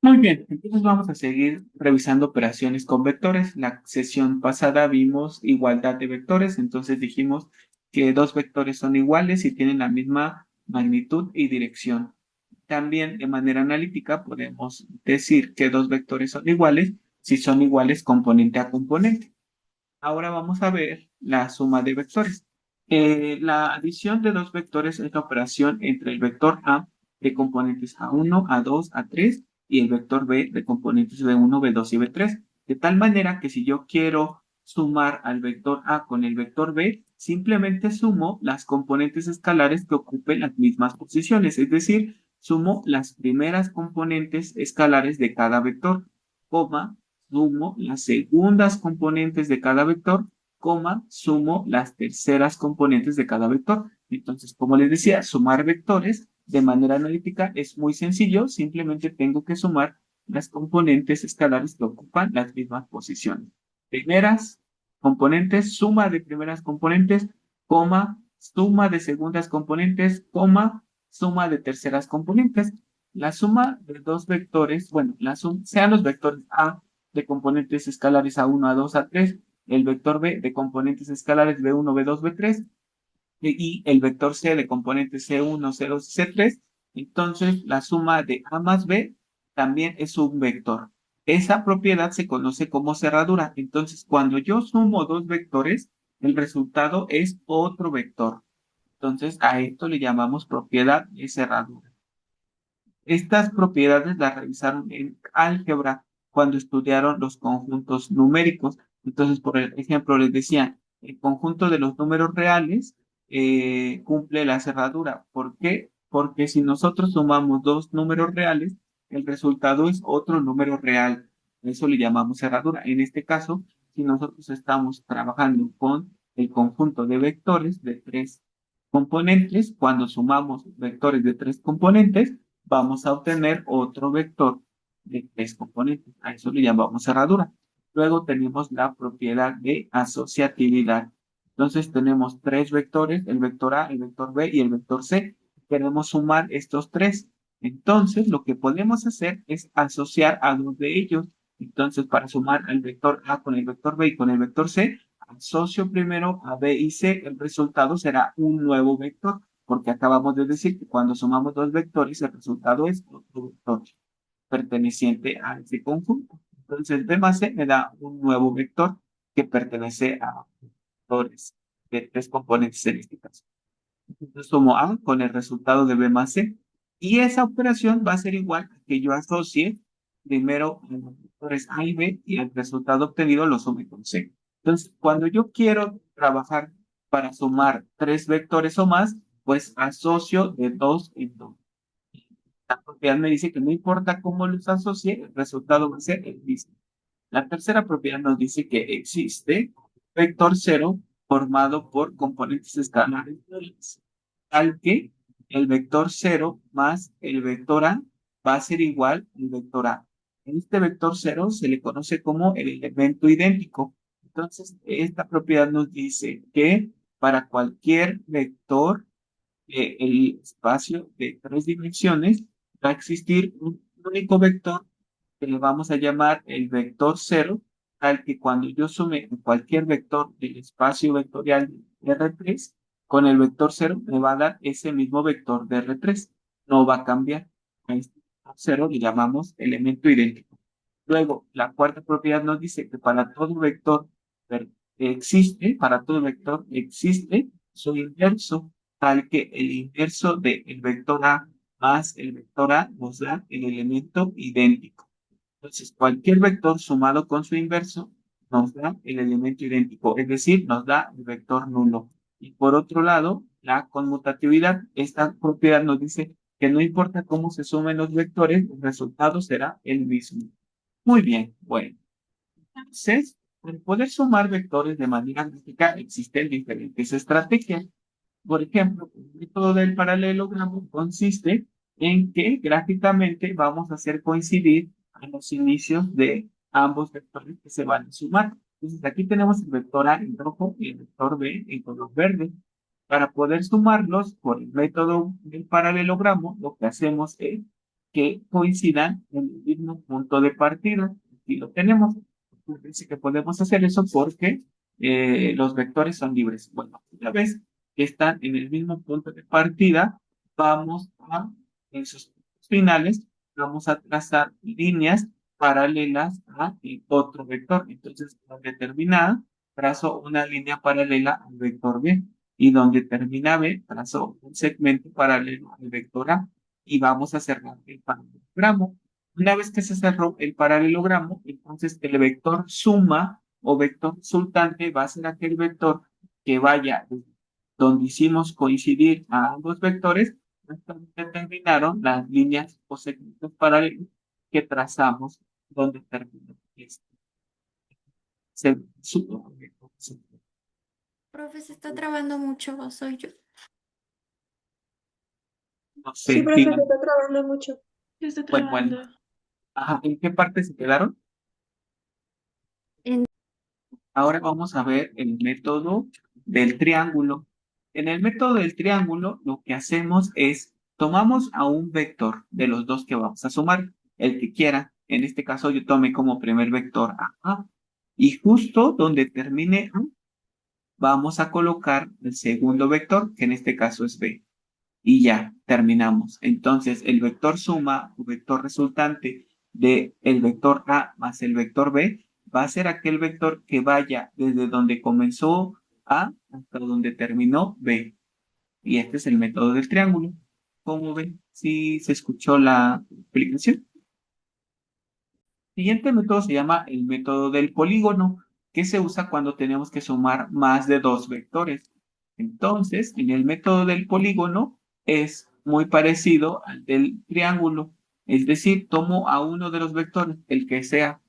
Muy bien, entonces vamos a seguir revisando operaciones con vectores. La sesión pasada vimos igualdad de vectores, entonces dijimos que dos vectores son iguales y tienen la misma magnitud y dirección. También de manera analítica podemos decir que dos vectores son iguales si son iguales componente a componente. Ahora vamos a ver la suma de vectores. La adición de dos vectores es la operación entre el vector A de componentes A1, A2, A3 y el vector B de componentes B1, B2 y B3. De tal manera que si yo quiero sumar al vector A con el vector B, simplemente sumo las componentes escalares que ocupen las mismas posiciones, es decir, sumo las primeras componentes escalares de cada vector, coma, sumo las segundas componentes de cada vector, coma, sumo las terceras componentes de cada vector. Entonces, como les decía, sumar vectores de manera analítica es muy sencillo, simplemente tengo que sumar las componentes escalares que ocupan las mismas posiciones. Primeras componentes, suma de primeras componentes, coma, suma de segundas componentes, coma, suma de terceras componentes. La suma de dos vectores, bueno, sean los vectores A de componentes escalares A1, A2, A3, el vector B de componentes escalares B1, B2, B3 y el vector C de componentes C1, C2 y C3. Entonces, la suma de A más B también es un vector. Esa propiedad se conoce como cerradura. Entonces, cuando yo sumo dos vectores, el resultado es otro vector. Entonces, a esto le llamamos propiedad de cerradura. Estas propiedades las revisaron en álgebra cuando estudiaron los conjuntos numéricos. Entonces, por ejemplo, les decía, el conjunto de los números reales cumple la cerradura. ¿Por qué? Porque si nosotros sumamos dos números reales, el resultado es otro número real. Eso le llamamos cerradura. En este caso, si nosotros estamos trabajando con el conjunto de vectores de tres componentes, cuando sumamos vectores de tres componentes, vamos a obtener otro vector de tres componentes. A eso le llamamos cerradura. Luego tenemos la propiedad de asociatividad. Entonces tenemos tres vectores, el vector A, el vector B y el vector C. Queremos sumar estos tres. Entonces lo que podemos hacer es asociar a dos de ellos. Entonces para sumar el vector A con el vector B y con el vector C, asocio primero a B y C. El resultado será un nuevo vector porque acabamos de decir que cuando sumamos dos vectores, el resultado es otro vector perteneciente a ese conjunto. Entonces, B más C me da un nuevo vector que pertenece a vectores de tres componentes en este caso. Entonces, sumo A con el resultado de B más C. Y esa operación va a ser igual a que yo asocie primero a los vectores A y B y el resultado obtenido lo sume con C. Entonces, cuando yo quiero trabajar para sumar tres vectores o más, pues asocio de dos en dos. La propiedad me dice que no importa cómo los asocie, el resultado va a ser el mismo. La tercera propiedad nos dice que existe vector cero formado por componentes escalares nulos, tal que el vector cero más el vector A va a ser igual al vector A. Este vector cero se le conoce como el elemento idéntico. Entonces, esta propiedad nos dice que para cualquier vector el espacio de tres dimensiones va a existir un único vector que le vamos a llamar el vector cero, tal que cuando yo sume cualquier vector del espacio vectorial de R3 con el vector cero me va a dar ese mismo vector de R3. No va a cambiar. A este vector cero le llamamos elemento idéntico. Luego, la cuarta propiedad nos dice que para todo vector para todo vector existe su inverso, tal que el inverso del vector A más el vector A nos da el elemento idéntico. Entonces, cualquier vector sumado con su inverso nos da el elemento idéntico, es decir, nos da el vector nulo. Y por otro lado, la conmutatividad, esta propiedad nos dice que no importa cómo se sumen los vectores, el resultado será el mismo. Muy bien, bueno. Entonces, para poder sumar vectores de manera gráfica existen diferentes estrategias. Por ejemplo, el método del paralelogramo consiste en que gráficamente vamos a hacer coincidir a los inicios de ambos vectores que se van a sumar. Entonces, aquí tenemos el vector A en rojo y el vector B en color verde. Para poder sumarlos por el método del paralelogramo, lo que hacemos es que coincidan en el mismo punto de partida. Aquí lo tenemos. Dice que podemos hacer eso porque los vectores son libres. Bueno, una vez que están en el mismo punto de partida, vamos a, en sus puntos finales, vamos a trazar líneas paralelas a otro vector. Entonces, donde termina A, trazo una línea paralela al vector B. Y donde termina B, trazo un segmento paralelo al vector A. Y vamos a cerrar el paralelogramo. Una vez que se cerró el paralelogramo, entonces el vector suma o vector resultante va a ser aquel vector que vaya donde hicimos coincidir a ambos vectores hasta donde terminaron las líneas o segmentos paralelos que trazamos donde terminó este. Se suma el vector resultante. Profe, se está trabando mucho, ¿o soy yo? No Sí, sé, profe, se digan. está trabajando mucho. Se está Bueno, trabando. ajá, ¿en qué parte se quedaron? En- Ahora vamos a ver el método del triángulo. En el método del triángulo, lo que hacemos es tomamos a un vector de los dos que vamos a sumar, el que quiera. En este caso, yo tomé como primer vector A. Y justo donde termine A, vamos a colocar el segundo vector, que en este caso es B. Y ya, terminamos. Entonces, el vector suma o vector resultante de el vector A más el vector B va a ser aquel vector que vaya desde donde comenzó A hasta donde terminó B. Y este es el método del triángulo. ¿Cómo ven? ¿Sí se escuchó la explicación? Siguiente método se llama el método del polígono, que se usa cuando tenemos que sumar más de dos vectores. Entonces, en el método del polígono es muy parecido al del triángulo. Es decir, tomo a uno de los vectores, el que sea,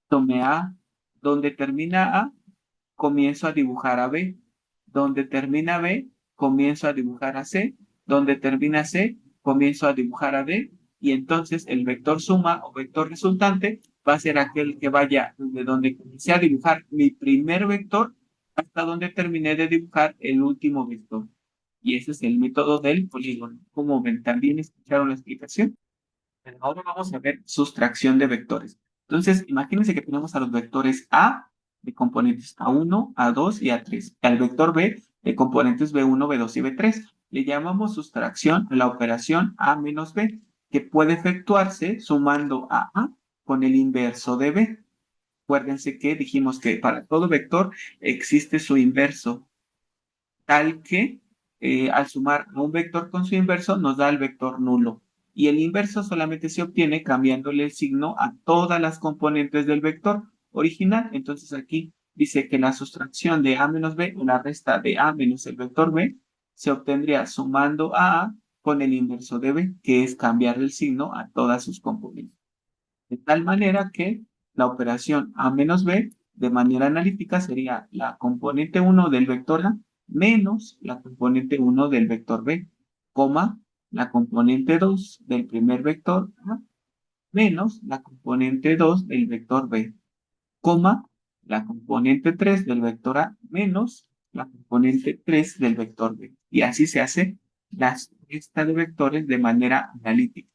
tome A, donde termina A, comienzo a dibujar a B. Donde termina B, comienzo a dibujar a C. Donde termina C, comienzo a dibujar a D. Y entonces el vector suma o vector resultante va a ser aquel que vaya desde donde comencé a dibujar mi primer vector hasta donde terminé de dibujar el último vector. Y ese es el método del polígono. Como ven, también escucharon la explicación. Pero ahora vamos a ver sustracción de vectores. Entonces, imagínense que tenemos a los vectores A de componentes A1, A2 y A3. Al vector B de componentes B1, B2 y B3. Le llamamos sustracción a la operación A menos B, que puede efectuarse sumando a A con el inverso de B. Acuérdense que dijimos que para todo vector existe su inverso, tal que al sumar a un vector con su inverso nos da el vector nulo. Y el inverso solamente se obtiene cambiándole el signo a todas las componentes del vector original. Entonces aquí dice que la sustracción de A menos B o la resta de A menos el vector B se obtendría sumando a A con el inverso de B, que es cambiar el signo a todas sus componentes. De tal manera que la operación A menos B de manera analítica sería la componente 1 del vector A menos la componente 1 del vector B, coma, la componente 2 del primer vector A menos la componente 2 del vector B, coma, la componente 3 del vector A menos la componente 3 del vector B. Y así se hace la lista de vectores de manera analítica.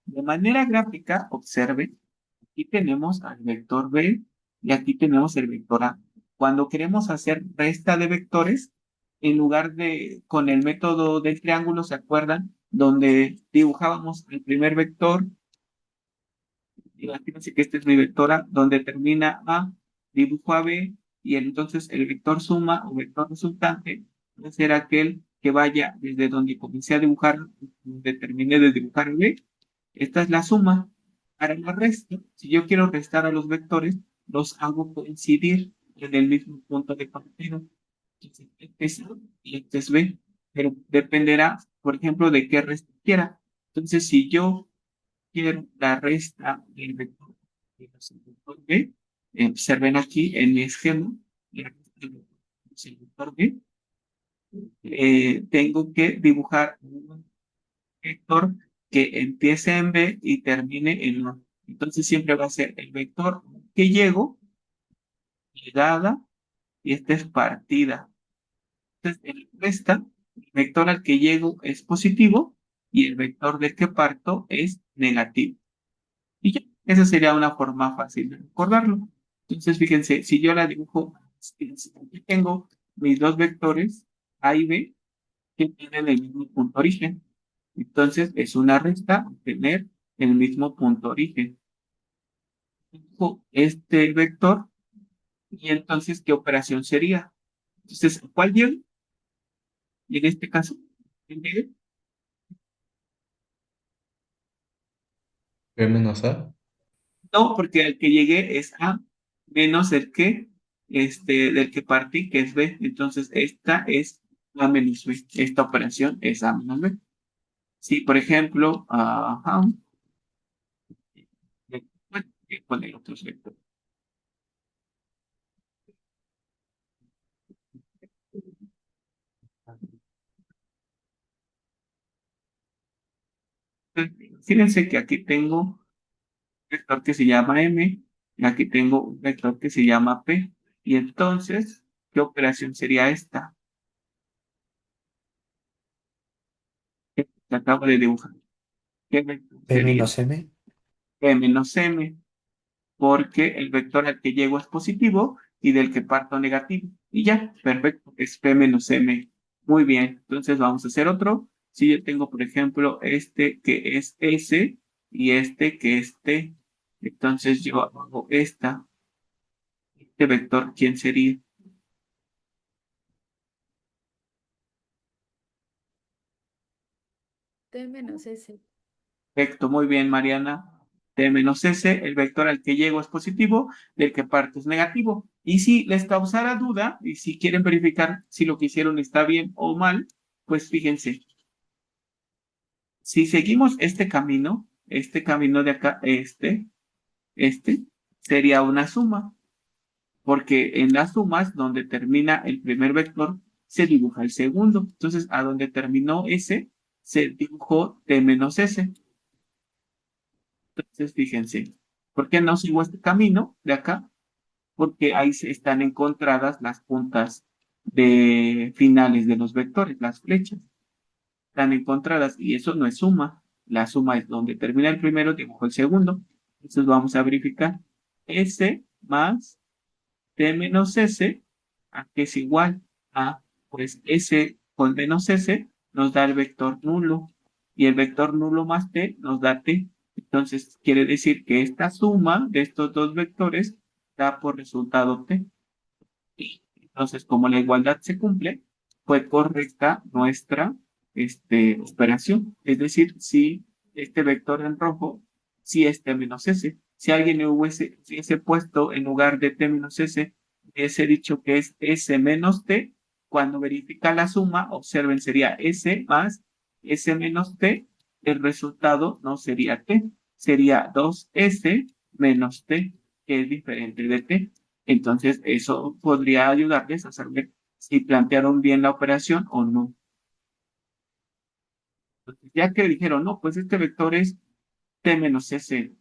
De manera gráfica, observe, aquí tenemos al vector B y aquí tenemos el vector A. Cuando queremos hacer resta de vectores, en lugar de con el método del triángulo, ¿se acuerdan? Donde dibujábamos el primer vector, imagínense que este es mi vector A, donde termina A, dibujo a B, y entonces el vector suma o vector resultante va a ser aquel que vaya desde donde comencé a dibujar, donde terminé de dibujar a B. Esta es la suma. Para la resta, si yo quiero restar a los vectores, los hago coincidir en el mismo punto de partida. Entonces, este es A y este es B, pero dependerá, por ejemplo, de qué resta quiera. Entonces, si yo quiero la resta del vector el vector B, observen aquí en mi esquema, la resta del vector B, tengo que dibujar un vector que empiece en B y termine en A. Entonces siempre va a ser el vector que llego, llegada, y esta es partida. Entonces, el resta, el vector al que llego es positivo, y el vector del que parto es negativo. Y ya, esa sería una forma fácil de recordarlo. Entonces, fíjense, si yo la dibujo, aquí tengo mis dos vectores A y B que tienen el mismo punto origen. Entonces, es una resta tener el mismo punto origen. Dibujo este vector y entonces, ¿qué operación sería? Entonces, ¿cuál llega? Y en este caso, ¿quién llega? B menos A. No, porque el que llegue es A menos el que, del que partí, que es B. Entonces, esta es A menos B. Esta operación es A menos B. Si, por ejemplo, ajá, bueno, voy a poner otros vectores. Fíjense que aquí tengo un vector que se llama M, y aquí tengo un vector que se llama P. Y entonces, ¿qué operación sería esta? Que acabo de dibujar. ¿Qué vector P sería? menos M. P menos M, porque el vector al que llego es positivo y del que parto negativo. Y ya, perfecto, es P menos M. Muy bien, entonces vamos a hacer otro. Si yo tengo, por ejemplo, este que es S y este que es T, entonces yo hago este vector, ¿quién sería? T menos S. Perfecto, muy bien, Mariana. T menos S, el vector al que llego es positivo, del que parto es negativo. Y si les causara duda, y si quieren verificar si lo que hicieron está bien o mal, pues fíjense, si seguimos este camino de acá, este, sería una suma, porque en las sumas, donde termina el primer vector, se dibuja el segundo. Entonces, a donde terminó S, se dibujó T menos S. Entonces, fíjense, ¿por qué no sigo este camino de acá? Porque ahí están encontradas las puntas de finales de los vectores, las flechas. Están encontradas y eso no es suma. La suma es donde termina el primero, dibujo el segundo. Entonces vamos a verificar. S más T menos S, ¿a qué es igual? A, pues S con menos S nos da el vector nulo y el vector nulo más T nos da T. Entonces quiere decir que esta suma de estos dos vectores da por resultado T. Y entonces, como la igualdad se cumple, fue correcta nuestra operación. Es decir, si este vector en rojo, si es T menos S. Si alguien hubiese puesto en lugar de T menos S, hubiese dicho que es S menos T, cuando verifica la suma, observen, sería S más S menos T, el resultado no sería T, sería 2S menos T, que es diferente de T. Entonces, eso podría ayudarles a saber si plantearon bien la operación o no. Entonces, ya que dijeron, no, pues este vector es T menos S.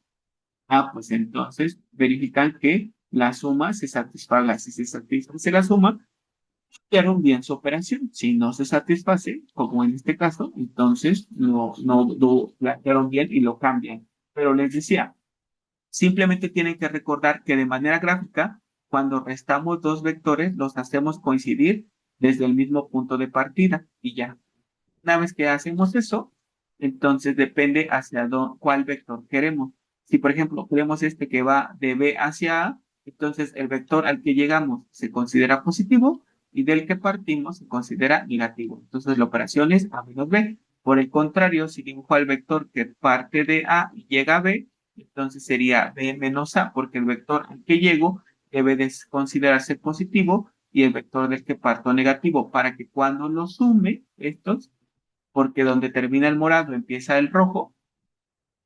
Ah, pues entonces verifican que la suma se satisfaga. Si se satisface la suma, plantearon bien su operación. Si no se satisface, como en este caso, entonces no lo plantearon bien y lo cambian. Pero les decía, simplemente tienen que recordar que de manera gráfica, cuando restamos dos vectores, los hacemos coincidir desde el mismo punto de partida y ya. Una vez que hacemos eso, entonces depende hacia cuál vector queremos. Si, por ejemplo, queremos este que va de B hacia A, entonces el vector al que llegamos se considera positivo y del que partimos se considera negativo. Entonces la operación es A menos B. Por el contrario, si dibujo al vector que parte de A y llega a B, entonces sería B menos A, porque el vector al que llego debe de considerarse positivo y el vector del que parto negativo, para que cuando lo sume estos, porque donde termina el morado empieza el rojo,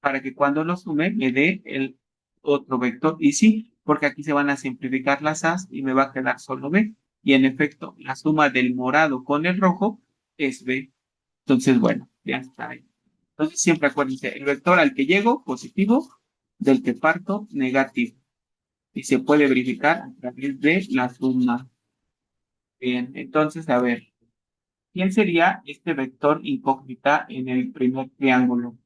para que cuando lo sume me dé el otro vector. Y sí, porque aquí se van a simplificar las A's y me va a quedar solo B. Y en efecto, la suma del morado con el rojo es B. Entonces, bueno, ya está ahí. Entonces, siempre acuérdense, el vector al que llego, positivo, del que parto, negativo. Y se puede verificar a través de la suma. Bien, entonces, a ver. ¿Quién sería este vector incógnita en el primer triángulo?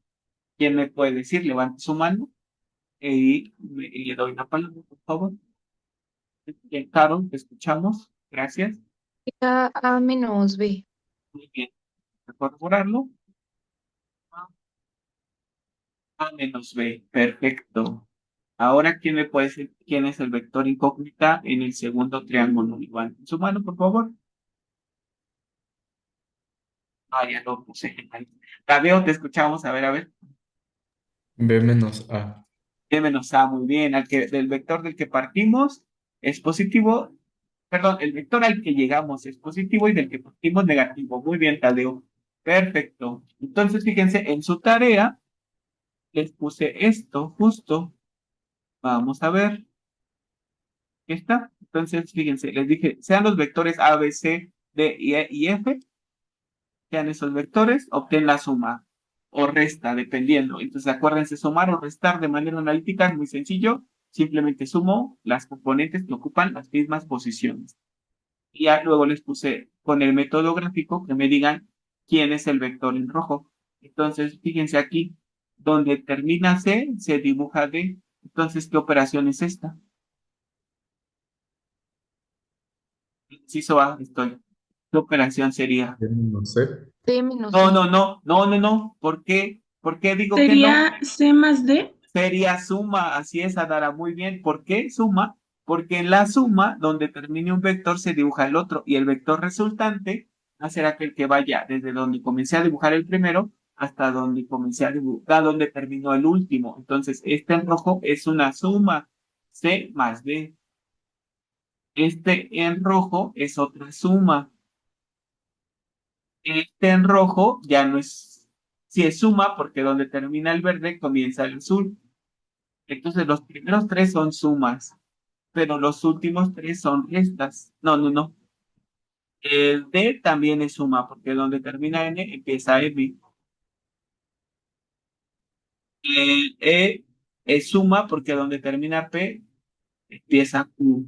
¿Quién me puede decir? Levante su mano y le doy la palabra, por favor. Bien, Carol, te escuchamos. Gracias. A menos B. Muy bien. Para corroborarlo. A menos B. Perfecto. Ahora, ¿quién me puede decir quién es el vector incógnita en el segundo triángulo? Igual. Su mano, por favor. Ah, ya lo puse. Tadeo, te escuchamos. A ver, a ver. B menos A. B menos A, muy bien. Del vector del que partimos es positivo. Perdón, el vector al que llegamos es positivo y del que partimos negativo. Muy bien, Tadeo. Perfecto. Entonces, fíjense, en su tarea les puse esto justo. Vamos a ver. ¿Qué está? Entonces, fíjense, les dije, sean los vectores A, B, C, D y F, sean esos vectores, obtén la suma o resta, dependiendo. Entonces, acuérdense, sumar o restar de manera analítica es muy sencillo. Simplemente sumo las componentes que ocupan las mismas posiciones. Y ya luego les puse con el método gráfico que me digan quién es el vector en rojo. Entonces, fíjense aquí, donde termina C, se dibuja D. Entonces, ¿qué operación es esta? Inciso A, estoy. ¿Qué operación sería? B menos C. D menos No, D. no, no, no, no, no. ¿Por qué? ¿Por qué digo que no? Sería C más D. Sería suma, así es, Adara, muy bien. ¿Por qué suma? Porque en la suma, donde termine un vector, se dibuja el otro, y el vector resultante va a ser aquel que vaya desde donde comencé a dibujar el primero hasta donde comencé a dibujar, donde terminó el último. Entonces, este en rojo es una suma, C más D. Este en rojo es otra suma. Este en rojo ya no es, si es suma, porque donde termina el verde comienza el azul. Entonces los primeros tres son sumas, pero los últimos tres son restas. No, no, no. El D también es suma, porque donde termina N empieza M. El E es suma, porque donde termina P empieza Q.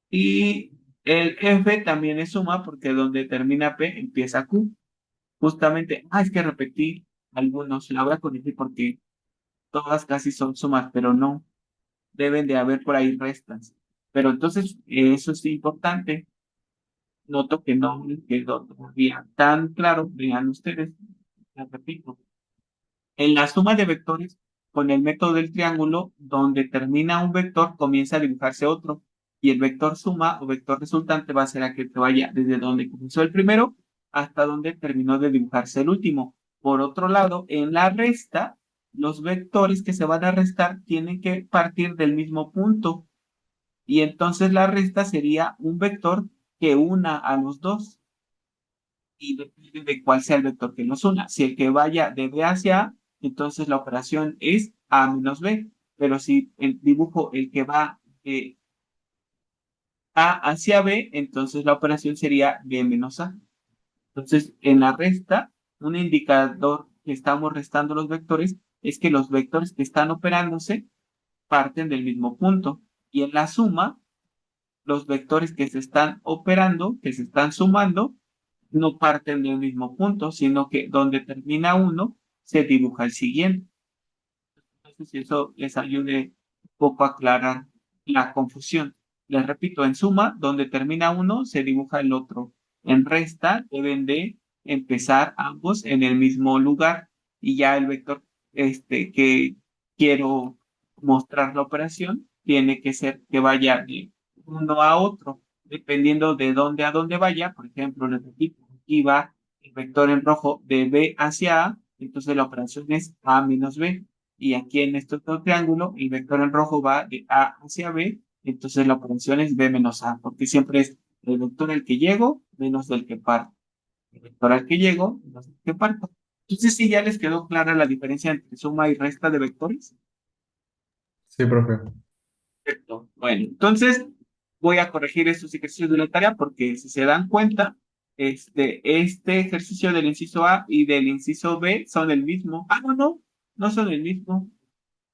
Y el F también es suma, porque donde termina P empieza Q. Justamente, es que repetí algunos, la voy a corregir porque todas casi son sumas, pero no, deben de haber por ahí restas. Pero entonces, eso es importante. Noto que no me quedó todavía tan claro. Vean ustedes, les repito. En la suma de vectores, con el método del triángulo, donde termina un vector, comienza a dibujarse otro. Y el vector suma o vector resultante va a ser aquel que vaya desde donde comenzó el primero hasta donde terminó de dibujarse el último. Por otro lado, en la resta, los vectores que se van a restar tienen que partir del mismo punto. Y entonces la resta sería un vector que una a los dos y depende de cuál sea el vector que los una. Si el que vaya de B hacia A, entonces la operación es A menos B. Pero si el dibujo el que va de A hacia B, entonces la operación sería B menos A. Entonces, en la resta, un indicador que estamos restando los vectores es que los vectores que están operándose parten del mismo punto. Y en la suma, los vectores que se están operando, que se están sumando, no parten del mismo punto, sino que donde termina uno, se dibuja el siguiente. Entonces, si eso les ayude un poco a aclarar la confusión. Les repito, en suma, donde termina uno, se dibuja el otro. En resta, deben de empezar ambos en el mismo lugar y ya el vector que quiero mostrar la operación tiene que ser que vaya de uno a otro, dependiendo de dónde a dónde vaya. Por ejemplo, les repito, aquí va el vector en rojo de B hacia A, entonces la operación es A menos B. Y aquí en este otro triángulo, el vector en rojo va de A hacia B, entonces la operación es B menos A, porque siempre es el vector al que llego menos del que parto. El vector al que llego menos del que parto. Entonces, sí, ya les quedó clara la diferencia entre suma y resta de vectores. Sí, profe. Perfecto. Bueno, entonces voy a corregir estos ejercicios de la tarea porque si se dan cuenta, este ejercicio del inciso A y del inciso B son el mismo. No, no, no son el mismo.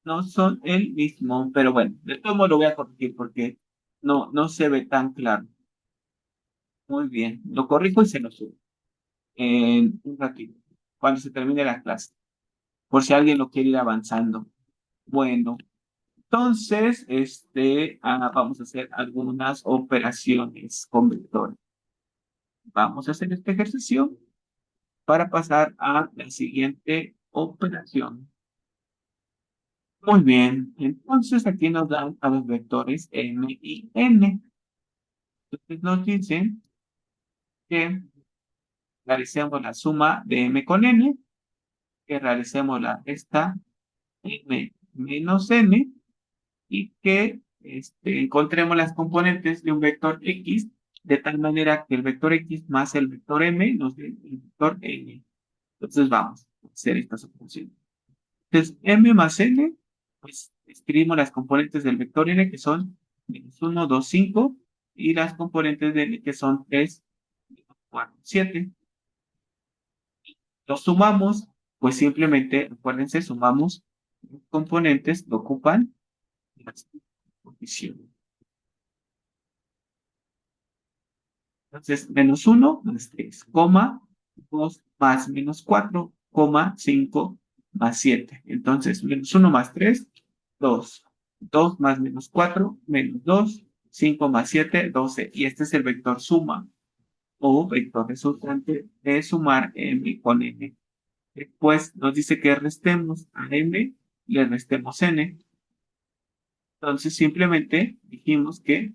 No son el mismo, pero bueno, de todo modo lo voy a corregir porque no se ve tan claro. Muy bien. Lo corrijo y se lo subo en un ratito, cuando se termine la clase, por si alguien lo quiere ir avanzando. Bueno, entonces, vamos a hacer algunas operaciones con vectores. Vamos a hacer este ejercicio para pasar a la siguiente operación. Muy bien, entonces aquí nos dan a los vectores m y n. Entonces nos dicen que realicemos la suma de m con n, que realicemos la esta m menos n y que encontremos las componentes de un vector x de tal manera que el vector x más el vector m nos dé el vector n. Entonces vamos a hacer estas operaciones. Entonces, m más n, pues escribimos las componentes del vector n que son -1, 2, 5 y las componentes de n que son 3, 4, 7. Los sumamos, pues simplemente, acuérdense, sumamos los componentes que ocupan las posiciones. Entonces, -1 más 3, 2 más -4, 5 más 7. Entonces, -1 más 3, 2. 2 más -4, -2, 5 más 7, 12. Y este es el vector suma o vector resultante de sumar m con n. Después nos dice que restemos a m, le restemos n. Entonces, simplemente dijimos que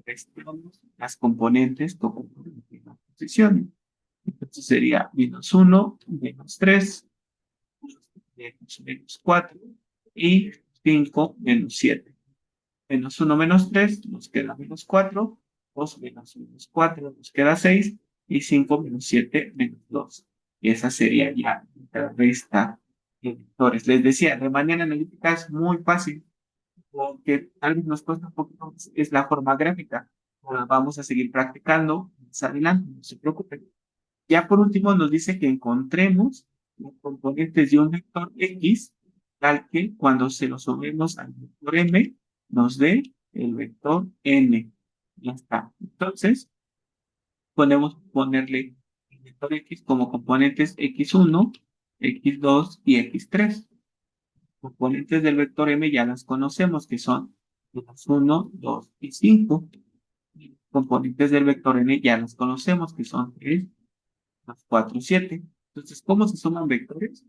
restamos las componentes que ocupan la posición. Entonces sería -1, -3, -4 y 5, -7. -1, -3 nos queda -4, 2 -4 nos queda 6 y 5 -7, -2. Y esa sería ya la resta de vectores. Les decía, de manera analítica es muy fácil. Lo que tal vez nos cuesta un poquito más es la forma gráfica. Vamos a seguir practicando más adelante, no se preocupen. Ya por último nos dice que encontremos los componentes de un vector X, tal que cuando se lo sumemos al vector M, nos dé el vector N. Ya está. Entonces, podemos ponerle el vector X como componentes X1, X2 y X3. Componentes del vector M ya las conocemos, que son los 1, 2 y 5. Componentes del vector N ya las conocemos, que son 3, más 4, 7. Entonces, ¿cómo se suman vectores?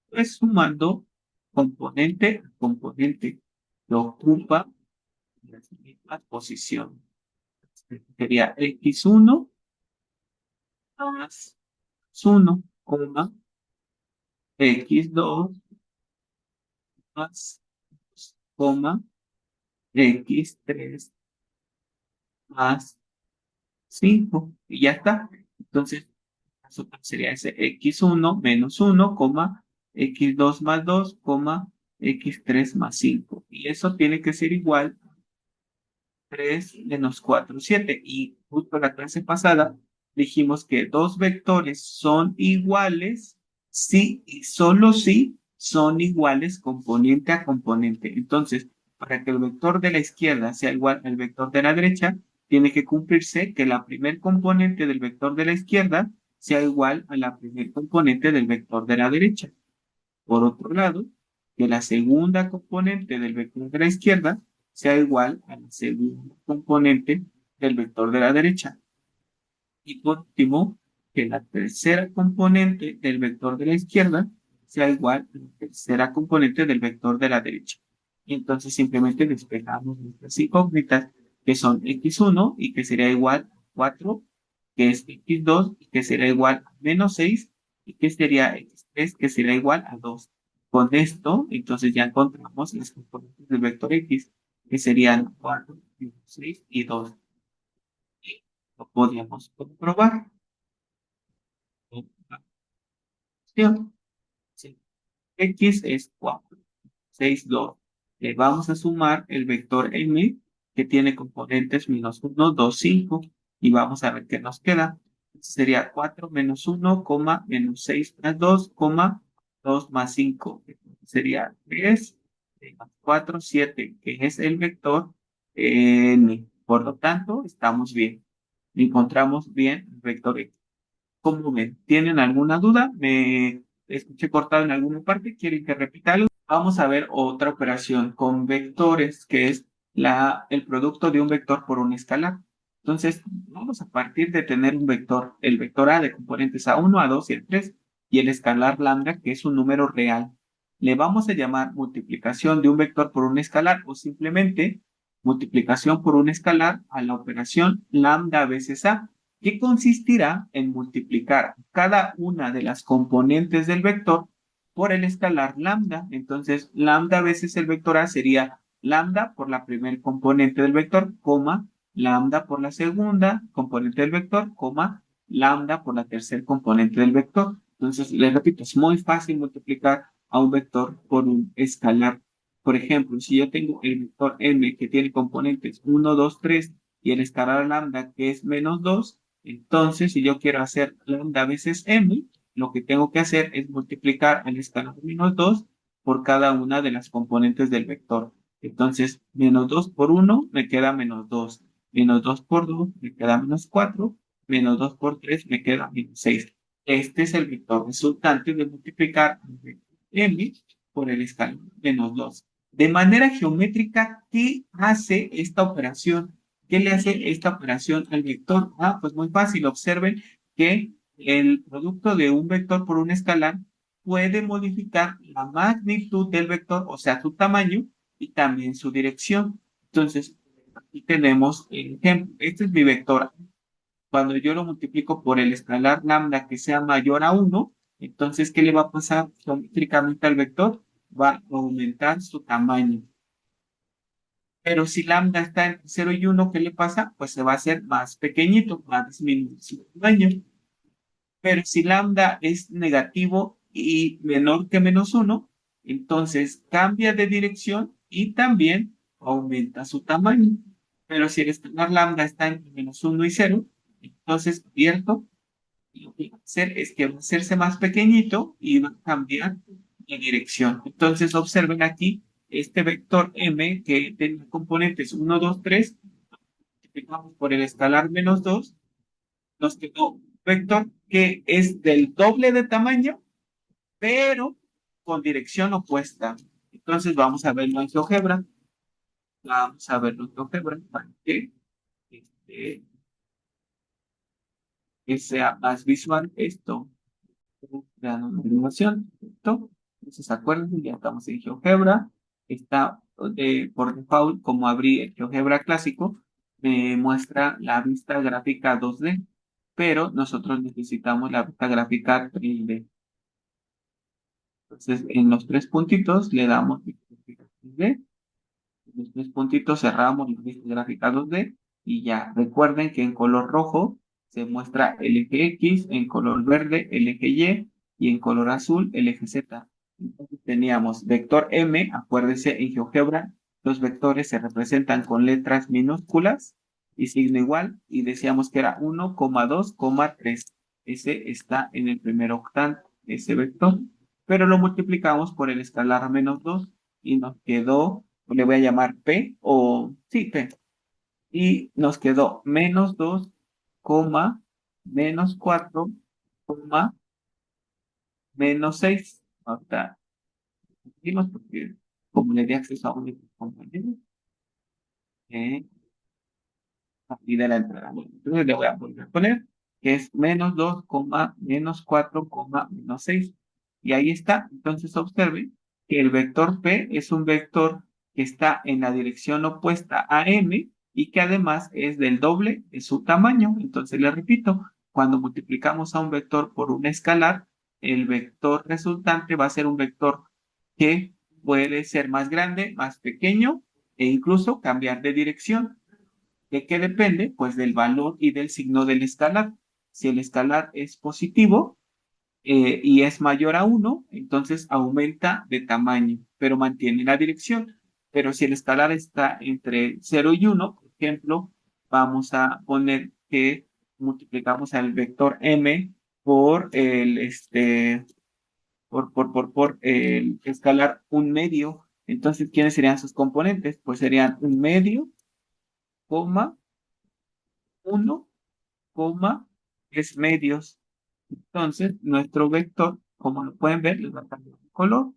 Pues sumando componente a componente que ocupa las mismas posiciones. Sería x1 más 1, x2 más 2, x3 más 5. Y ya está. Entonces, sería ese x1 menos 1, x2 más 2, x3 más 5. Y eso tiene que ser igual a 3 menos 4, 7. Y justo en la clase pasada dijimos que dos vectores son iguales si y solo si son iguales componente a componente. Entonces, para que el vector de la izquierda sea igual al vector de la derecha, tiene que cumplirse que la primer componente del vector de la izquierda sea igual a la primer componente del vector de la derecha. Por otro lado, que la segunda componente del vector de la izquierda sea igual a la segunda componente del vector de la derecha. Y por último, que la tercera componente del vector de la izquierda sea igual a la tercera componente del vector de la derecha. Y entonces simplemente despejamos nuestras incógnitas, que son x1 y que sería igual a 4, que es x2 y que será igual a -6 y que sería x3 que será igual a 2. Con esto, entonces ya encontramos las componentes del vector x, que serían 4, 6 y 2. Y lo podríamos comprobar. Sí. X es 4, 6, 2. Le vamos a sumar el vector m, que tiene componentes -1, 2, 5, y vamos a ver qué nos queda. Sería 4 menos 1, menos 6 más 2, 2 más 5. Sería 3 más 4, 7, que es el vector n. Por lo tanto, estamos bien. encontramos bien el vector X. ¿Cómo ven? ¿Tienen alguna duda? ¿Me escuché cortado en alguna parte? ¿Quieren que repita algo? Vamos a ver otra operación con vectores, que es el producto de un vector por un escalar. Entonces, vamos a partir de tener un vector, el vector A de componentes A1, A2 y A3, y el escalar lambda, que es un número real. Le vamos a llamar multiplicación de un vector por un escalar o simplemente multiplicación por un escalar a la operación lambda veces A, que consistirá en multiplicar cada una de las componentes del vector por el escalar lambda. Entonces, lambda veces el vector A sería lambda por la primer componente del vector, coma, lambda por la segunda componente del vector, coma, lambda por la tercera componente del vector. Entonces, les repito, es muy fácil multiplicar a un vector por un escalar. Por ejemplo, si yo tengo el vector m que tiene componentes 1, 2, 3 y el escalar lambda que es menos 2, entonces si yo quiero hacer lambda veces m, lo que tengo que hacer es multiplicar el escalar menos 2 por cada una de las componentes del vector. Entonces, menos 2 por 1 me queda menos 2. Menos 2 por 2 me queda menos 4. Menos 2 por 3 me queda menos 6. Este es el vector resultante de multiplicar el vector m por el escalar menos 2. De manera geométrica, ¿qué hace esta operación? ¿Qué le hace esta operación al vector? Pues muy fácil. Observen que el producto de un vector por un escalar puede modificar la magnitud del vector, o sea, su tamaño y también su dirección. Entonces, aquí tenemos el ejemplo. Este es mi vector. Cuando yo lo multiplico por el escalar lambda que sea mayor a 1, entonces, ¿qué le va a pasar geométricamente al vector? Va a aumentar su tamaño. Pero si lambda está entre 0 y 1, ¿qué le pasa? Pues se va a hacer más pequeñito, va a disminuir su tamaño. Pero si lambda es negativo y menor que menos 1, entonces cambia de dirección y también aumenta su tamaño. Pero si el escalar lambda está entre menos 1 y 0, entonces abierto, lo que va a hacer es que va a hacerse más pequeñito y va a cambiar de dirección. Entonces observen aquí este vector m que tiene componentes 1, 2, 3, multiplicamos por el escalar menos 2, nos quedó un vector que es del doble de tamaño, pero con dirección opuesta. Entonces vamos a verlo en GeoGebra. Vamos a verlo en GeoGebra para este, que sea más visual esto. Creando una animación, ¿cierto? Entonces, acuérdense, ya estamos en GeoGebra. Está por default, como abrí el GeoGebra clásico, me muestra la vista gráfica 2D, pero nosotros necesitamos la vista gráfica 3D. Entonces, en los tres puntitos le damos vista gráfica 3D. En los tres puntitos cerramos la vista gráfica 2D y ya. Recuerden que en color rojo se muestra el eje X, en color verde el eje y en color azul el eje Z. Entonces teníamos vector M, acuérdense en GeoGebra, los vectores se representan con letras minúsculas y signo igual, y decíamos que era 1, 2, 3. Ese está en el primer octante, ese vector, pero lo multiplicamos por el escalar menos 2 y nos quedó, le voy a llamar P, o sí, P, y nos quedó menos 2, menos 4, menos 6. Ahorita decimos porque como le di acceso a un compañero, eh, y de la entrada. Bueno, entonces le voy a volver a poner que es menos 2, menos 4, menos 6. Y ahí está. Entonces observen que el vector P es un vector que está en la dirección opuesta a M y que además es del doble de su tamaño. Entonces le repito, cuando multiplicamos a un vector por un escalar, el vector resultante va a ser un vector que puede ser más grande, más pequeño e incluso cambiar de dirección. ¿De qué depende? Pues del valor y del signo del escalar. Si el escalar es positivo y es mayor a 1, entonces aumenta de tamaño, pero mantiene la dirección. Pero si el escalar está entre 0 y 1, por ejemplo, vamos a poner que multiplicamos al vector m por por el escalar un medio. Entonces, ¿quiénes serían sus componentes? Pues serían un medio, coma, 1 coma, 3 medios. Entonces, nuestro vector, como lo pueden ver, les va a cambiar de color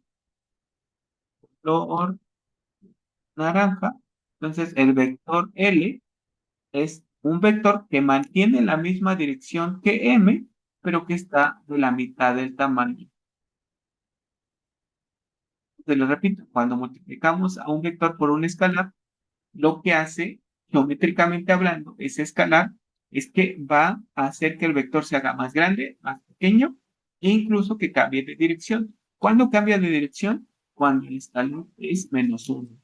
naranja. Entonces, el vector L es un vector que mantiene la misma dirección que M, pero que está de la mitad del tamaño. Se lo repito, cuando multiplicamos a un vector por un escalar, lo que hace, geométricamente hablando, ese escalar es que va a hacer que el vector se haga más grande, más pequeño, e incluso que cambie de dirección. ¿Cuándo cambia de dirección? Cuando el escalar es -1.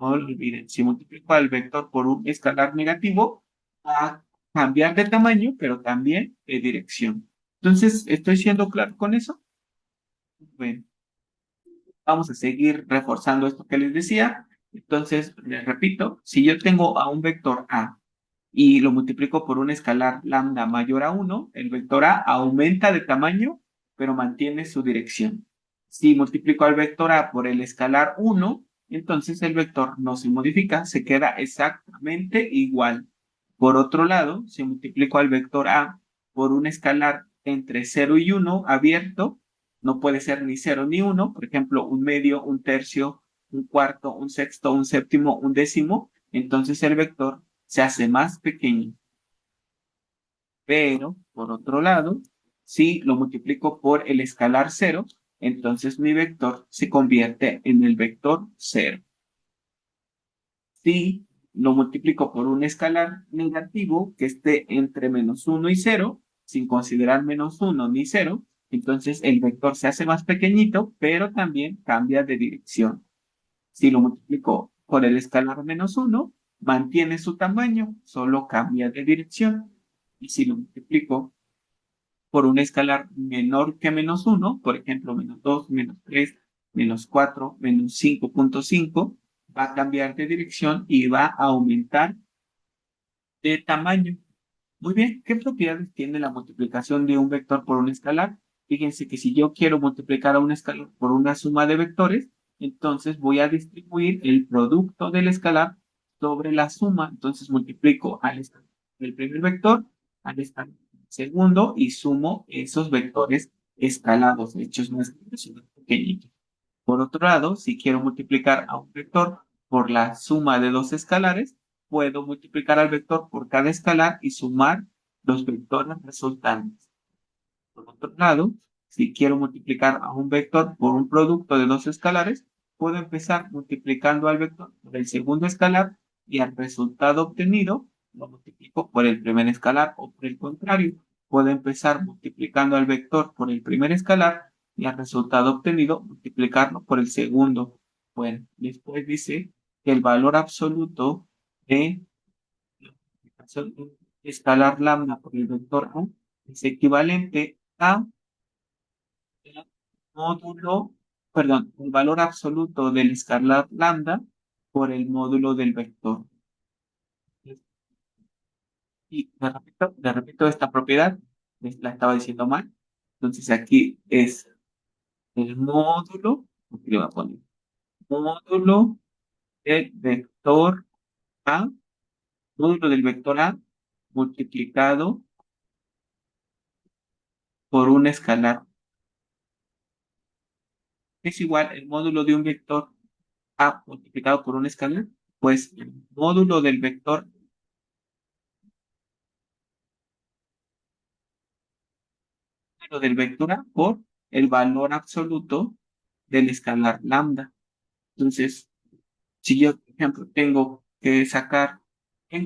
No lo olviden, si multiplico al vector por un escalar negativo, va a cambiar de tamaño, pero también de dirección. Entonces, ¿estoy siendo claro con eso? Bueno, vamos a seguir reforzando esto que les decía. Entonces, les repito, si yo tengo a un vector A y lo multiplico por un escalar lambda mayor a 1, el vector A aumenta de tamaño, pero mantiene su dirección. Si multiplico al vector A por el escalar 1, entonces el vector no se modifica, se queda exactamente igual. Por otro lado, si multiplico al vector A por un escalar entre 0 y 1 abierto, no puede ser ni 0 ni 1, por ejemplo, un medio, un tercio, un cuarto, un sexto, un séptimo, un décimo, entonces el vector se hace más pequeño. Pero, por otro lado, si lo multiplico por el escalar 0, entonces mi vector se convierte en el vector 0. Si lo multiplico por un escalar negativo que esté entre -1 y 0, sin considerar -1 ni 0, entonces el vector se hace más pequeñito, pero también cambia de dirección. Si lo multiplico por el escalar -1, mantiene su tamaño, solo cambia de dirección. Y si lo multiplico por un escalar menor que -1, por ejemplo, -2, -3, -4, -5.5, va a cambiar de dirección y va a aumentar de tamaño. Muy bien, ¿qué propiedades tiene la multiplicación de un vector por un escalar? Fíjense que si yo quiero multiplicar a un escalar por una suma de vectores, entonces voy a distribuir el producto del escalar sobre la suma. Entonces multiplico al escalar del primer vector al escalar del segundo y sumo esos vectores escalados, hechos más pequeñitos. Por otro lado, si quiero multiplicar a un vector por la suma de dos escalares, puedo multiplicar al vector por cada escalar y sumar los vectores resultantes. Por otro lado, si quiero multiplicar a un vector por un producto de dos escalares, puedo empezar multiplicando al vector por el segundo escalar y al resultado obtenido lo multiplico por el primer escalar, o por el contrario, puedo empezar multiplicando al vector por el primer escalar y al resultado obtenido multiplicarlo por el segundo. Bueno, después dice que el valor absoluto de la multiplicación escalar lambda por el vector A es equivalente a el módulo, perdón, el valor absoluto del escalar lambda por el módulo del vector. Y le repito esta propiedad, la estaba diciendo mal. Entonces aquí es el módulo, aquí le voy a poner módulo del vector A, módulo del vector A multiplicado por un escalar. Es igual el módulo de un vector A multiplicado por un escalar, pues el módulo del vector A por el valor absoluto del escalar lambda. Entonces, si yo, por ejemplo, tengo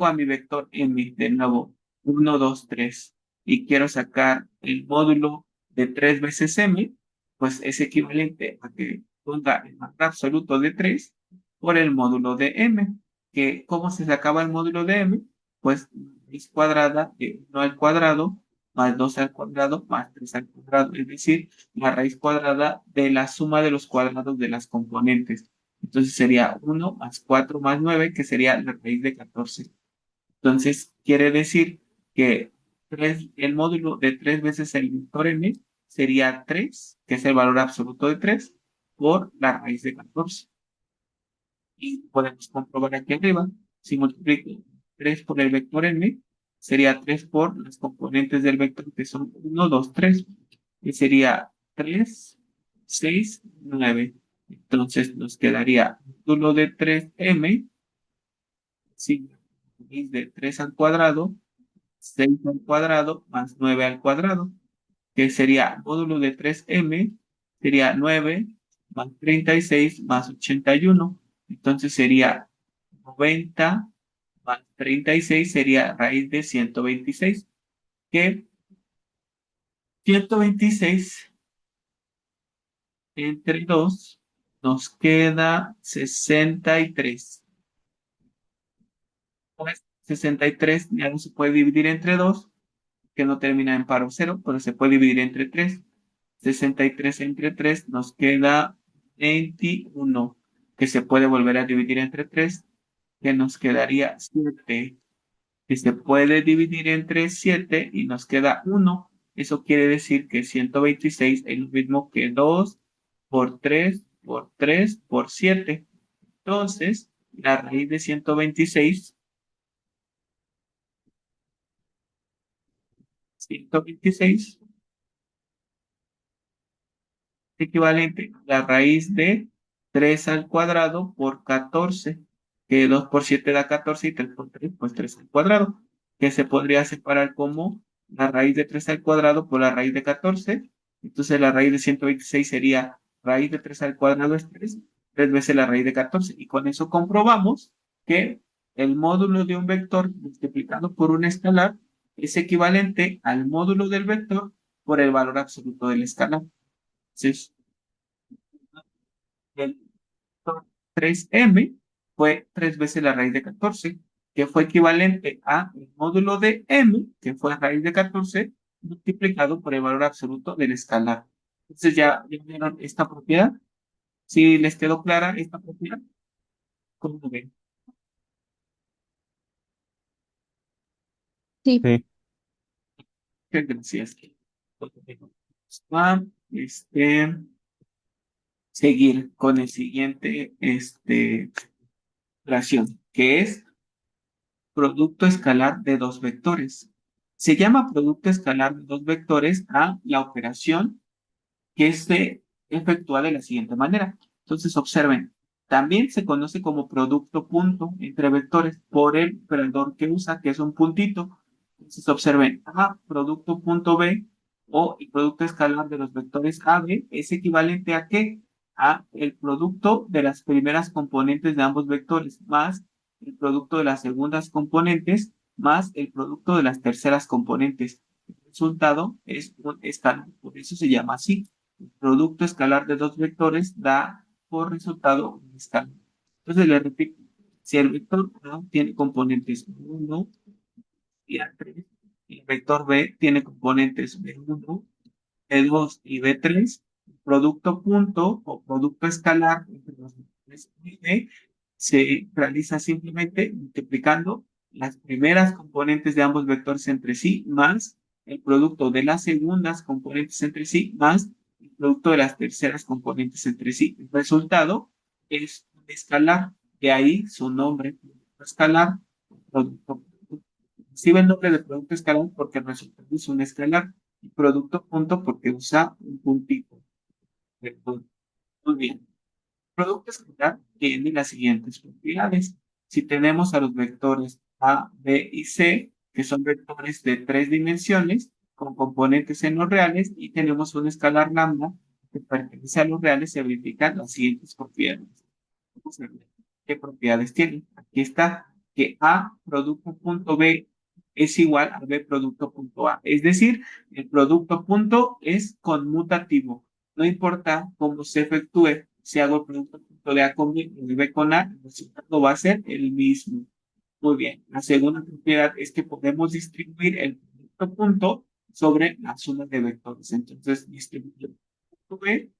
a mi vector M de nuevo 1, 2, 3 y quiero sacar el módulo de 3 veces M, pues es equivalente a que ponga el valor absoluto de 3 por el módulo de M, que ¿cómo se sacaba el módulo de M? Pues raíz cuadrada de 1 al cuadrado más 2 al cuadrado más 3 al cuadrado, es decir, la raíz cuadrada de la suma de los cuadrados de las componentes. Entonces sería 1 más 4 más 9, que sería la raíz de 14. Entonces quiere decir que el módulo de 3 veces el vector n sería 3, que es el valor absoluto de 3, por la raíz de 14. Y podemos comprobar aquí arriba, si multiplico 3 por el vector n, sería 3 por las componentes del vector que son 1, 2, 3, que sería 3, 6, 9. Entonces nos quedaría módulo de 3m, sí, raíz de 3 al cuadrado, 6 al cuadrado más 9 al cuadrado, que sería módulo de 3m, sería 9 más 36 más 81. Entonces sería 90 más 36 sería raíz de 126, que 126 entre 2 nos queda 63. Pues 63 ya no se puede dividir entre 2, que no termina en paro cero, pero se puede dividir entre 3. 63 entre 3 nos queda 21, que se puede volver a dividir entre 3, que nos quedaría 7, que se puede dividir entre 7 y nos queda 1. Eso quiere decir que 126 es lo mismo que 2 por 3 por 3 por 7. Entonces, la raíz de 126 equivalente a la raíz de 3 al cuadrado por 14, que 2 por 7 da 14 y 3 por 3, pues 3 al cuadrado, que se podría separar como la raíz de 3 al cuadrado por la raíz de 14. Entonces la raíz de 126 sería raíz de 3 al cuadrado es 3, 3 veces la raíz de 14. Y con eso comprobamos que el módulo de un vector multiplicado por un escalar es equivalente al módulo del vector por el valor absoluto del escalar. Entonces, el 3m fue 3 veces la raíz de 14, que fue equivalente a el módulo de m, que fue raíz de 14, multiplicado por el valor absoluto del escalar. Entonces, ¿ya vieron esta propiedad? ¿Sí les quedó clara esta propiedad? ¿Cómo ven? Sí, Sí. Muchas gracias. Va a seguir con el siguiente relación, que es producto escalar de dos vectores. Se llama producto escalar de dos vectores a la operación que se efectúa de la siguiente manera. Entonces, observen, también se conoce como producto punto entre vectores por el operador que usa, que es un puntito. Entonces, observen, A producto punto B o el producto escalar de los vectores A, B es equivalente a ¿qué? A el producto de las primeras componentes de ambos vectores más el producto de las segundas componentes más el producto de las terceras componentes. El resultado es un escalar, por eso se llama así. El producto escalar de dos vectores da por resultado un escalar. Entonces le repito, si el vector A tiene componentes 1 y A3, y el vector B tiene componentes B1, B2 y B3, el producto punto o producto escalar entre los vectores A y B se realiza simplemente multiplicando las primeras componentes de ambos vectores entre sí más el producto de las segundas componentes entre sí más el producto de las terceras componentes entre sí. El resultado es un escalar, de ahí su nombre, producto escalar, producto. Recibe el nombre de producto escalar porque el resultado es un escalar y producto punto porque usa un puntito. Muy bien. Producto escalar tiene las siguientes propiedades. Si tenemos a los vectores A, B y C, que son vectores de 3 dimensiones, con componentes en los reales, y tenemos un escalar lambda que pertenece a los reales, se verifican las siguientes propiedades. Vamos a ver qué propiedades tiene. Aquí está que A producto punto B es igual a B producto punto A. Es decir, el producto punto es conmutativo. No importa cómo se efectúe, si hago el producto punto de A con B o de B con A, el resultado va a ser el mismo. Muy bien. La segunda propiedad es que podemos distribuir el producto punto sobre la suma de vectores. Entonces, distribuyo el punto B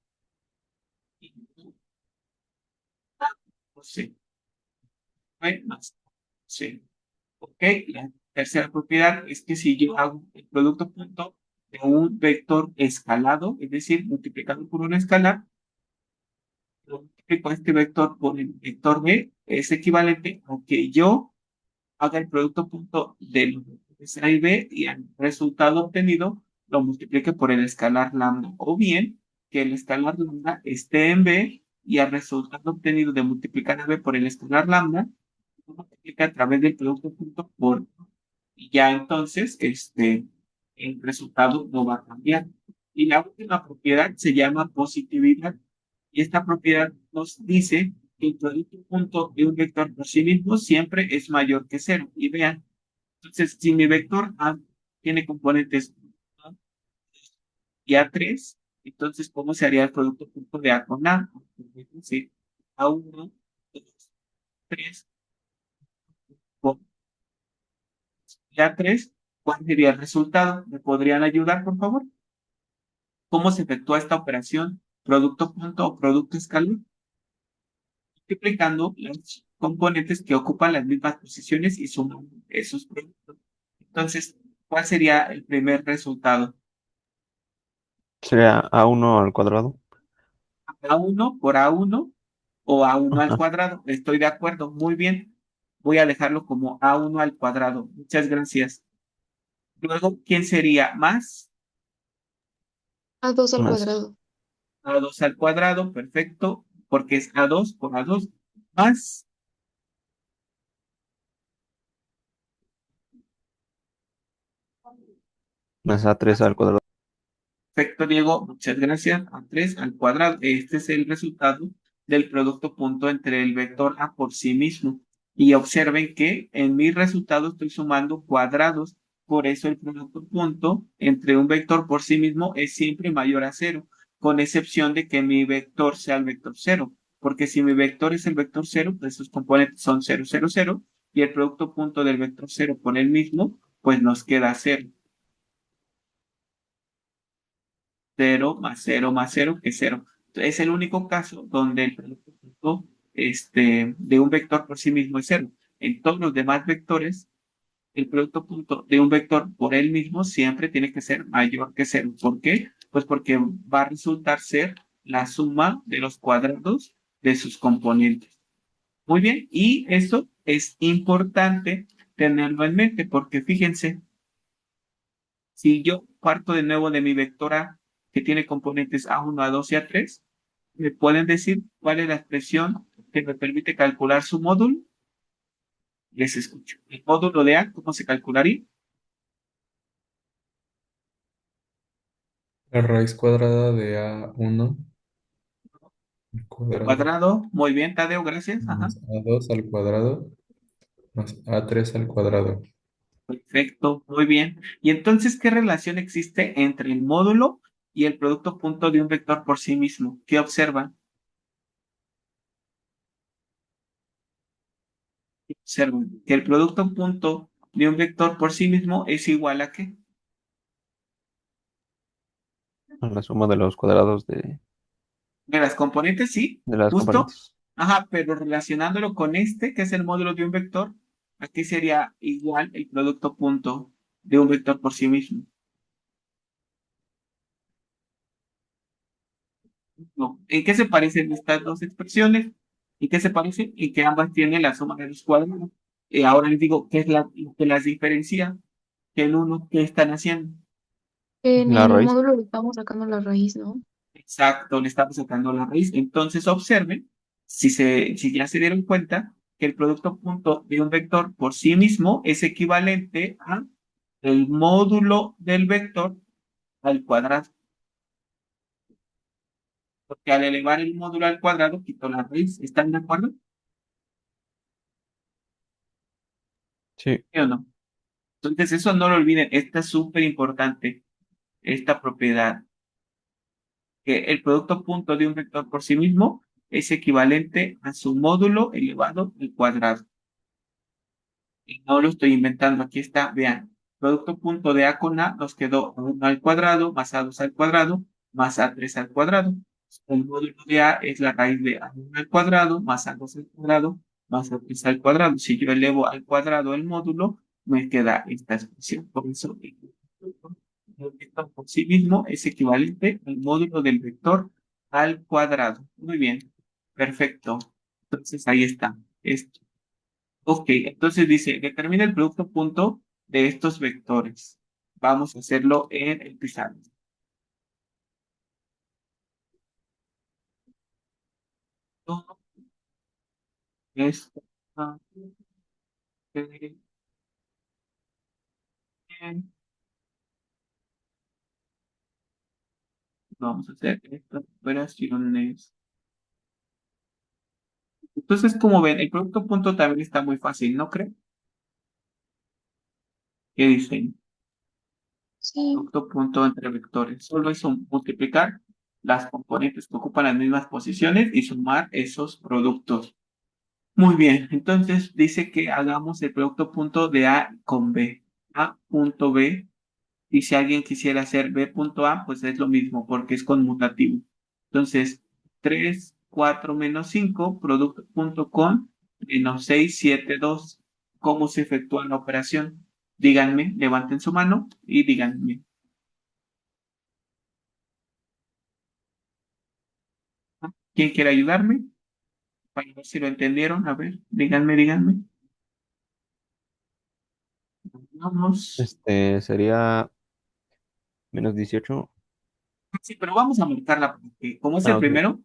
y A por C. B más C. Ok, la tercera propiedad es que si yo hago el producto punto de un vector escalado, es decir, multiplicado por un escalar, lo multiplico a este vector por el vector B, es equivalente a que yo haga el producto punto de los vectores A y B y el resultado obtenido lo multiplique por el escalar lambda. O bien que el escalar lambda esté en B y al resultado obtenido de multiplicar a B por el escalar lambda, lo multiplica a través del producto punto por y ya entonces el resultado no va a cambiar. Y la última propiedad se llama positividad. Y esta propiedad nos dice que el producto punto de un vector por sí mismo siempre es mayor que cero. Y vean, entonces si mi vector A tiene componentes A y A3, entonces ¿cómo se haría el producto punto de A con A? Sí, A1, 2, 3, con A3, ¿cuál sería el resultado? ¿Me podrían ayudar, por favor? ¿Cómo se efectúa esta operación? Producto punto o producto escalar, multiplicando los componentes que ocupan las mismas posiciones y sumando esos productos. Entonces, ¿cuál sería el primer resultado? Sería A1 al cuadrado. A1 por A1 o A1 al Ajá. cuadrado. Estoy de acuerdo, muy bien. Voy a dejarlo como A1 al cuadrado. Muchas gracias. Luego, ¿quién sería más? A2 al Más, cuadrado. A2 al cuadrado, perfecto, porque es A2 por A2 más. más A3 al cuadrado. Perfecto, Diego, muchas gracias. A3 al cuadrado. Este es el resultado del producto punto entre el vector A por sí mismo. Y observen que en mi resultado estoy sumando cuadrados. Por eso el producto punto entre un vector por sí mismo es siempre mayor a cero, con excepción de que mi vector sea el vector cero. Porque si mi vector es el vector cero, pues sus componentes son 0, 0, 0. Y el producto punto del vector cero con el mismo, pues nos queda cero. 0 más cero que cero. Es el único caso donde el producto punto, de un vector por sí mismo es cero. En todos los demás vectores, el producto punto de un vector por él mismo siempre tiene que ser mayor que cero. ¿Por qué? Pues porque va a resultar ser la suma de los cuadrados de sus componentes. Muy bien, y eso es importante tenerlo en mente porque fíjense, si yo parto de nuevo de mi vector A, que tiene componentes A1, A2 y A3, ¿me pueden decir cuál es la expresión que me permite calcular su módulo? Les escucho. El módulo de A, ¿cómo se calcularía? La raíz cuadrada de A1 al Al cuadrado cuadrado. Muy bien, Tadeo, gracias. Ajá. más A2 al cuadrado más A3 al cuadrado. Perfecto, muy bien. Y entonces, ¿qué relación existe entre el módulo y el producto punto de un vector por sí mismo? ¿Qué observan? Observan que el producto punto de un vector por sí mismo es igual a ¿qué? A la suma de los cuadrados De las componentes, sí, de las justo. componentes. Ajá, pero relacionándolo con este, que es el módulo de un vector, aquí sería igual el producto punto de un vector por sí mismo. No. ¿En qué se parecen estas dos expresiones? ¿En qué se parecen? En que ambas tienen la suma de los cuadrados. Ahora les digo, ¿qué es lo que las diferencia? Que el uno, ¿qué están haciendo? En La el raíz. módulo le estamos sacando la raíz, ¿no? Exacto, le estamos sacando la raíz. Entonces observen, si ya se dieron cuenta, que el producto punto de un vector por sí mismo es equivalente a el módulo del vector al cuadrado. Porque al elevar el módulo al cuadrado, quito la raíz. ¿Están de acuerdo? Sí. ¿Sí o no? Entonces eso no lo olviden. Esta es súper importante, esta propiedad. Que el producto punto de un vector por sí mismo es equivalente a su módulo elevado al cuadrado. Y no lo estoy inventando, aquí está, vean, producto punto de A con A nos quedó A1 al cuadrado más A2 al cuadrado más A3 al cuadrado. El módulo de A es la raíz de A1 al cuadrado más A2 al cuadrado más A3 al cuadrado. Si yo elevo al cuadrado el módulo, me queda esta expresión. Por eso, el vector por sí mismo es equivalente al módulo del vector al cuadrado. Muy bien, perfecto. Entonces ahí está. Esto. Ok, entonces dice, determina el producto punto de estos vectores. Vamos a hacerlo en el pizarrón. Esto, ah, ok, bien. Vamos a hacer estas operaciones. Entonces, como ven, el producto punto también está muy fácil, ¿no creen? ¿Qué dicen? Sí, Producto punto entre vectores. Solo es multiplicar las componentes que ocupan las mismas posiciones y sumar esos productos. Muy bien, entonces dice que hagamos el producto punto de A con B. A punto B, y si alguien quisiera hacer B punto A, pues es lo mismo porque es conmutativo. Entonces, 3 4 menos 5 producto punto con menos 6 7 2. ¿Cómo se efectúa la operación? Díganme, levanten su mano y díganme. ¿Quién quiere ayudarme? Para ver si lo entendieron. A ver, díganme. Vamos. Sería -18. Sí, pero vamos a marcarla porque como es el Ah, ok. primero,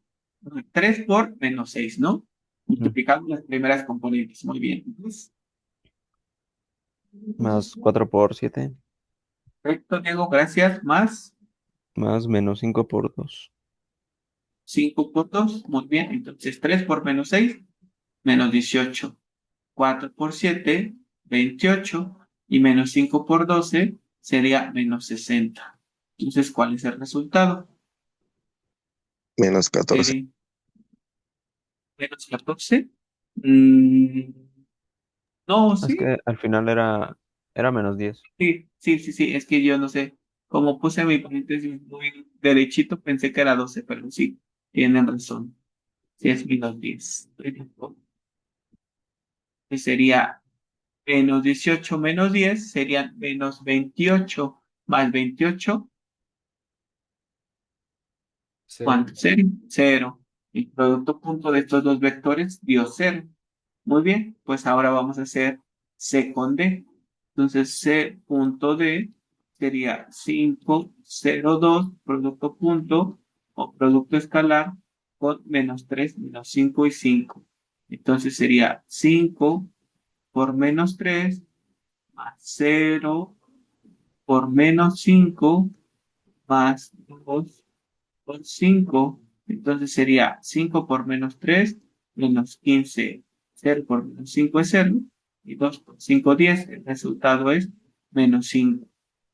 3 por menos 6, ¿no? Ujú. Multiplicamos las primeras componentes. Muy bien. Entonces, Más 4 por 7. perfecto, Diego, gracias. Más Más -5 por 2. 5 por 2. Muy bien. Entonces, 3 por menos 6, menos 18. 4 por 7, 28. Y menos 5 por 12 sería menos 60. Entonces, ¿cuál es el resultado? Menos 14. Sería menos 14. Mm, no, Es sí. que al final era -10. Sí. Es que yo no sé. Como puse mi paréntesis muy derechito, pensé que era 12, pero sí, tienen razón. Sí, es -10. Estoy de acuerdo. Que sería menos 18 menos 10, serían menos 28 más 28. Cero. ¿Cuánto? Cero. Cero. El producto punto de estos dos vectores dio cero. Muy bien, pues ahora vamos a hacer C con D. Entonces C punto D sería 5 0 2 producto punto o producto escalar con menos 3 menos 5 y 5. Entonces sería 5 por menos 3 más 0 por menos 5 más 2 por 5. Entonces sería 5 por menos 3 menos 15. 0 por menos 5 es 0. Y 2 por 5, 10. El resultado es menos 5.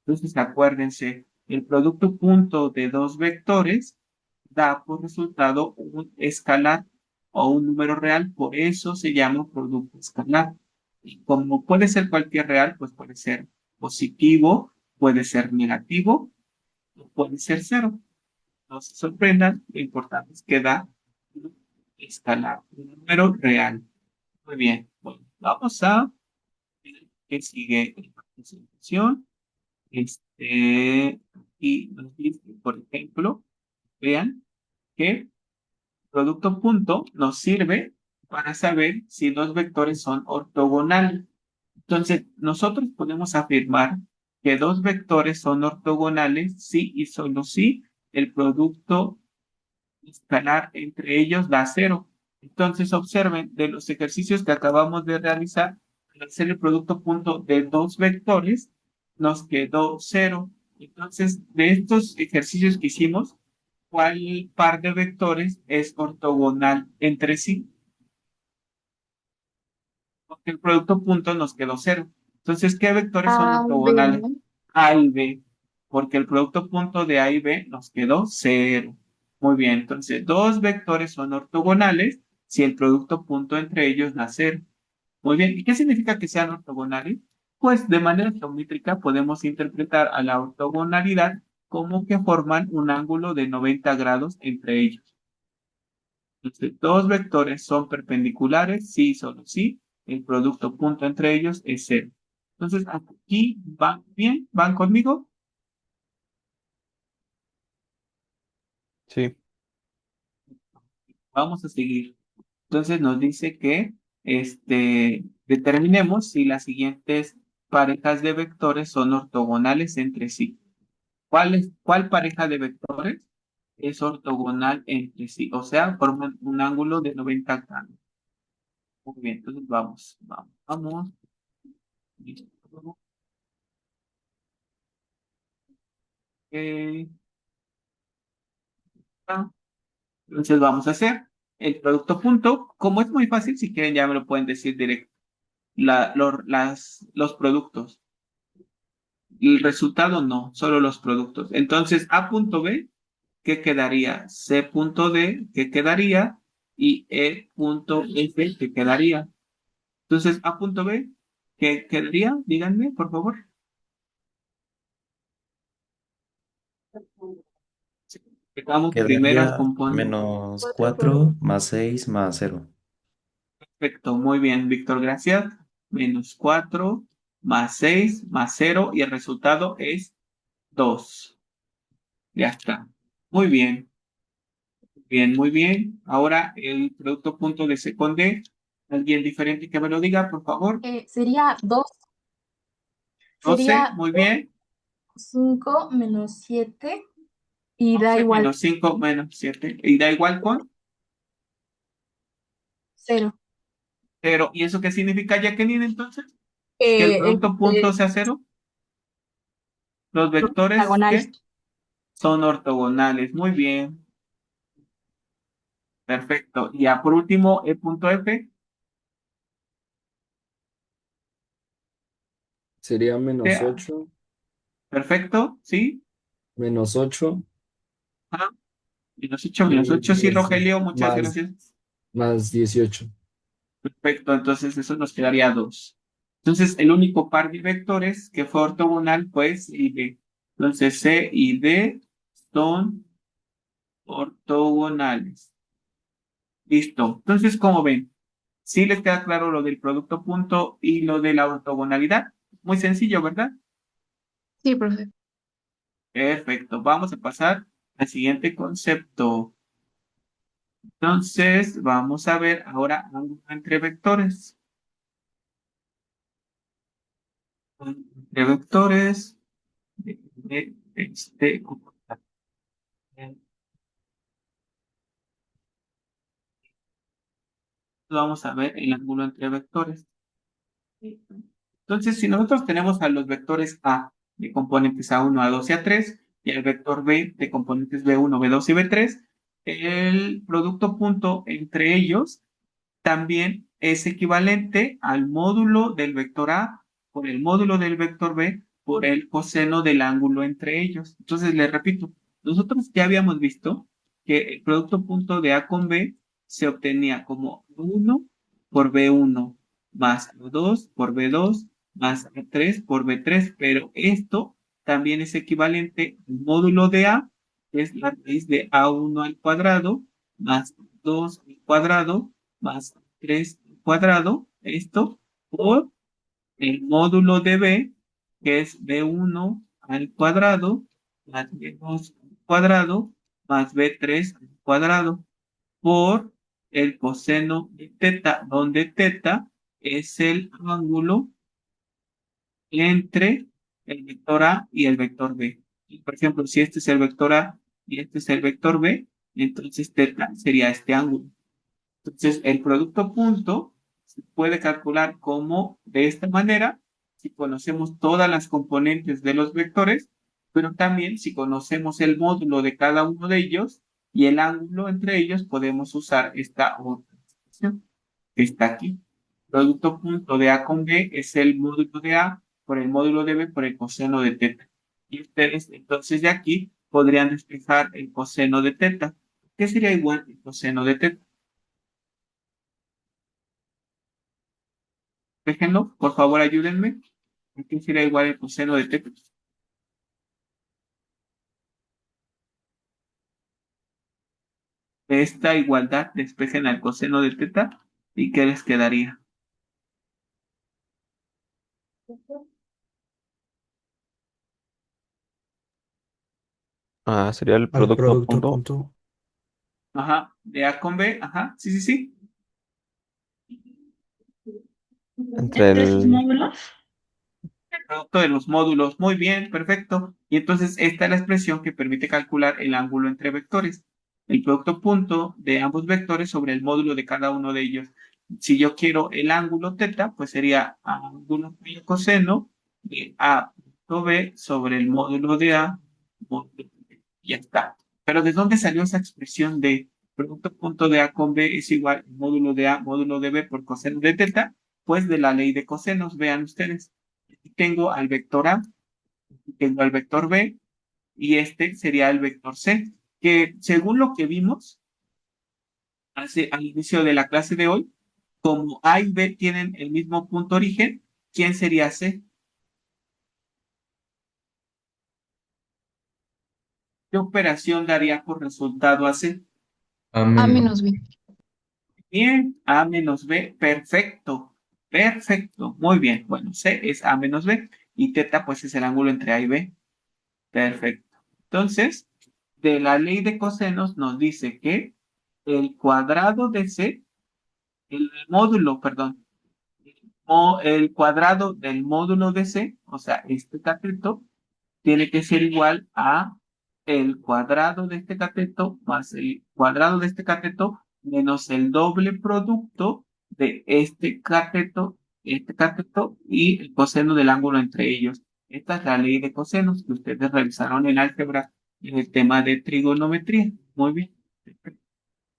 Entonces acuérdense, el producto punto de dos vectores da por resultado un escalar o un número real. Por eso se llama producto escalar. Y como puede ser cualquier real, pues puede ser positivo, puede ser negativo, o puede ser cero. No se sorprendan, lo importante es que da un escalar, un número real. Muy bien, bueno, vamos a ver qué sigue en la presentación. Y nos dice, por ejemplo, vean que producto punto nos sirve para saber si dos vectores son ortogonales. Entonces, nosotros podemos afirmar que dos vectores son ortogonales si y solo si el producto escalar entre ellos da cero. Entonces, observen de los ejercicios que acabamos de realizar, al hacer el producto punto de dos vectores, nos quedó cero. Entonces, de estos ejercicios que hicimos, ¿cuál par de vectores es ortogonal entre sí? Porque el producto punto nos quedó cero. Entonces, ¿qué vectores son A, B, ortogonales? ¿no? A y B, porque el producto punto de A y B nos quedó cero. Muy bien, entonces dos vectores son ortogonales si el producto punto entre ellos da cero. Muy bien, ¿y qué significa que sean ortogonales? Pues de manera geométrica podemos interpretar a la ortogonalidad como que forman un ángulo de 90 grados entre ellos. Entonces, dos vectores son perpendiculares, sí, solo sí, el producto punto entre ellos es cero. Entonces, aquí van bien, van conmigo. Sí. Vamos a seguir. Entonces nos dice que determinemos si las siguientes parejas de vectores son ortogonales entre sí. ¿Cuál pareja de vectores es ortogonal entre sí? O sea, forman un ángulo de 90 grados. Muy bien, entonces vamos. Listo. Ok. Entonces vamos a hacer el producto punto. Como es muy fácil, si quieren ya me lo pueden decir directo. Los productos. El resultado no, solo los productos. Entonces, A punto B, ¿qué quedaría? C punto D, ¿qué quedaría? Y E punto F, ¿qué quedaría? Entonces, A punto B, ¿qué quedaría? Díganme, por favor. Vamos primero al Quedaría componente. menos 4 por 4 1. más 6 más 0. Perfecto, muy bien, Víctor, gracias. Menos 4 más 6 más 0 y el resultado es 2. Ya está. Muy bien, bien, muy bien. Ahora el producto punto de C con D. ¿Alguien diferente que me lo diga, por favor? Sería 2, 12, sería muy bien. 5 menos 7 y da 12 igual menos 5 menos 7. ¿Y da igual con 0. 0? ¿Y eso qué significa, Jacqueline, entonces? ¿Que el producto punto sea 0? Los vectores, Diagonales. ¿qué? Son ortogonales. Muy bien, perfecto. Y ya por último, E punto F. Sería menos Sea 8 perfecto, ¿sí? menos 8 Ajá. Menos 8, menos y 8, sí, 10 Rogelio, muchas más, gracias. más 18. Perfecto, entonces eso nos quedaría 2. Entonces, el único par de vectores que fue ortogonal fue C y D. Entonces, C y D son ortogonales. Listo. Entonces, como ven, ¿sí les queda claro lo del producto punto y lo de la ortogonalidad? Muy sencillo, ¿verdad? Sí, profe. Perfecto. Vamos a pasar al siguiente concepto. Entonces, vamos a ver ahora ángulo entre vectores. Entre vectores de este. Vamos a ver el ángulo entre vectores. Entonces, si nosotros tenemos a los vectores A de componentes A1, A2 y A3, y el vector B de componentes B1, B2 y B3, el producto punto entre ellos también es equivalente al módulo del vector A por el módulo del vector B por el coseno del ángulo entre ellos. Entonces, les repito, nosotros ya habíamos visto que el producto punto de A con B se obtenía como 1 por B1 más 2 por B2 más B3 por B3, pero esto también es equivalente al módulo de A, que es la raíz de A1 al cuadrado más 2 al cuadrado más 3 al cuadrado, esto por el módulo de B, que es B1 al cuadrado más B2 al cuadrado más B3 al cuadrado por el coseno de teta, donde teta es el ángulo entre el vector A y el vector B. Y, por ejemplo, si este es el vector A y este es el vector B, entonces teta sería este ángulo. Entonces, el producto punto se puede calcular como de esta manera, si conocemos todas las componentes de los vectores, pero también si conocemos el módulo de cada uno de ellos y el ángulo entre ellos, podemos usar esta otra expresión que está aquí. Producto punto de A con B es el módulo de A por el módulo de B por el coseno de teta. Y ustedes entonces de aquí podrían despejar el coseno de teta. ¿Qué sería igual el coseno de teta? Déjenlo, por favor, ayúdenme. ¿Qué sería igual el coseno de teta? De esta igualdad, despejen al coseno de teta y ¿qué les quedaría? Ah, sería el Al producto producto punto punto. Ajá, de A con B, ajá, sí, sí, sí. entre Entre sus el... módulos. producto de los módulos. Muy bien, perfecto. Y entonces esta es la expresión que permite calcular el ángulo entre vectores. El producto punto de ambos vectores sobre el módulo de cada uno de ellos. Si yo quiero el ángulo θ, pues sería ángulo pi coseno de A punto B sobre el módulo de A. Módulo B. Ya está. Pero ¿de dónde salió esa expresión de producto punto de A con B es igual módulo de A módulo de B por coseno de θ? Pues de la ley de cosenos, vean ustedes. Aquí tengo al vector A, aquí tengo al vector B, y este sería el vector C, que según lo que vimos al inicio de la clase de hoy, como A y B tienen el mismo punto origen, ¿quién sería C? ¿Qué operación daría por resultado a C? A A menos. menos B. Bien, A menos B, perfecto, perfecto, muy bien. Bueno, C es A menos B y θ pues es el ángulo entre A y B. Perfecto. Entonces, de la ley de cosenos nos dice que el cuadrado de C, el módulo, perdón, el cuadrado del módulo de C, o sea, este cateto, tiene que ser igual a el cuadrado de este cateto más el cuadrado de este cateto menos el doble producto de este cateto y el coseno del ángulo entre ellos. Esta es la ley de cosenos que ustedes revisaron en álgebra en el tema de trigonometría. Muy bien. Entonces,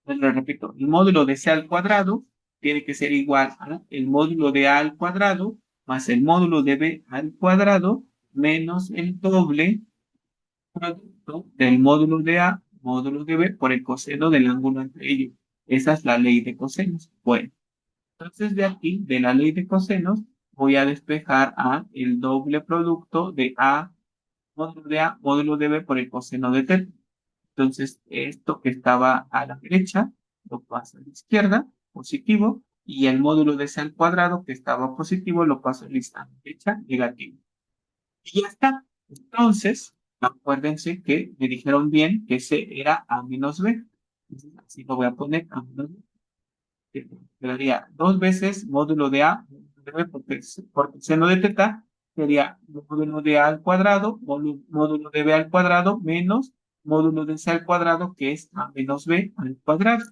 lo repito, el módulo de C al cuadrado tiene que ser igual a el módulo de A al cuadrado más el módulo de B al cuadrado menos el doble producto del módulo de A, módulo de B, por el coseno del ángulo entre ellos. Esa es la ley de cosenos. Bueno, entonces de aquí, de la ley de cosenos, voy a despejar a el doble producto de A, módulo de B por el coseno de θ. Entonces, esto que estaba a la derecha, lo paso a la izquierda, positivo, y el módulo de C al cuadrado, que estaba positivo, lo paso a la derecha, negativo. Y ya está. Entonces, acuérdense que me dijeron bien que C era A menos B. Entonces, así lo voy a poner A menos B. Que quedaría dos veces módulo de A, módulo de B, porque seno de θ sería módulo de A al cuadrado, módulo de B al cuadrado, menos módulo de C al cuadrado, que es A menos B al cuadrado.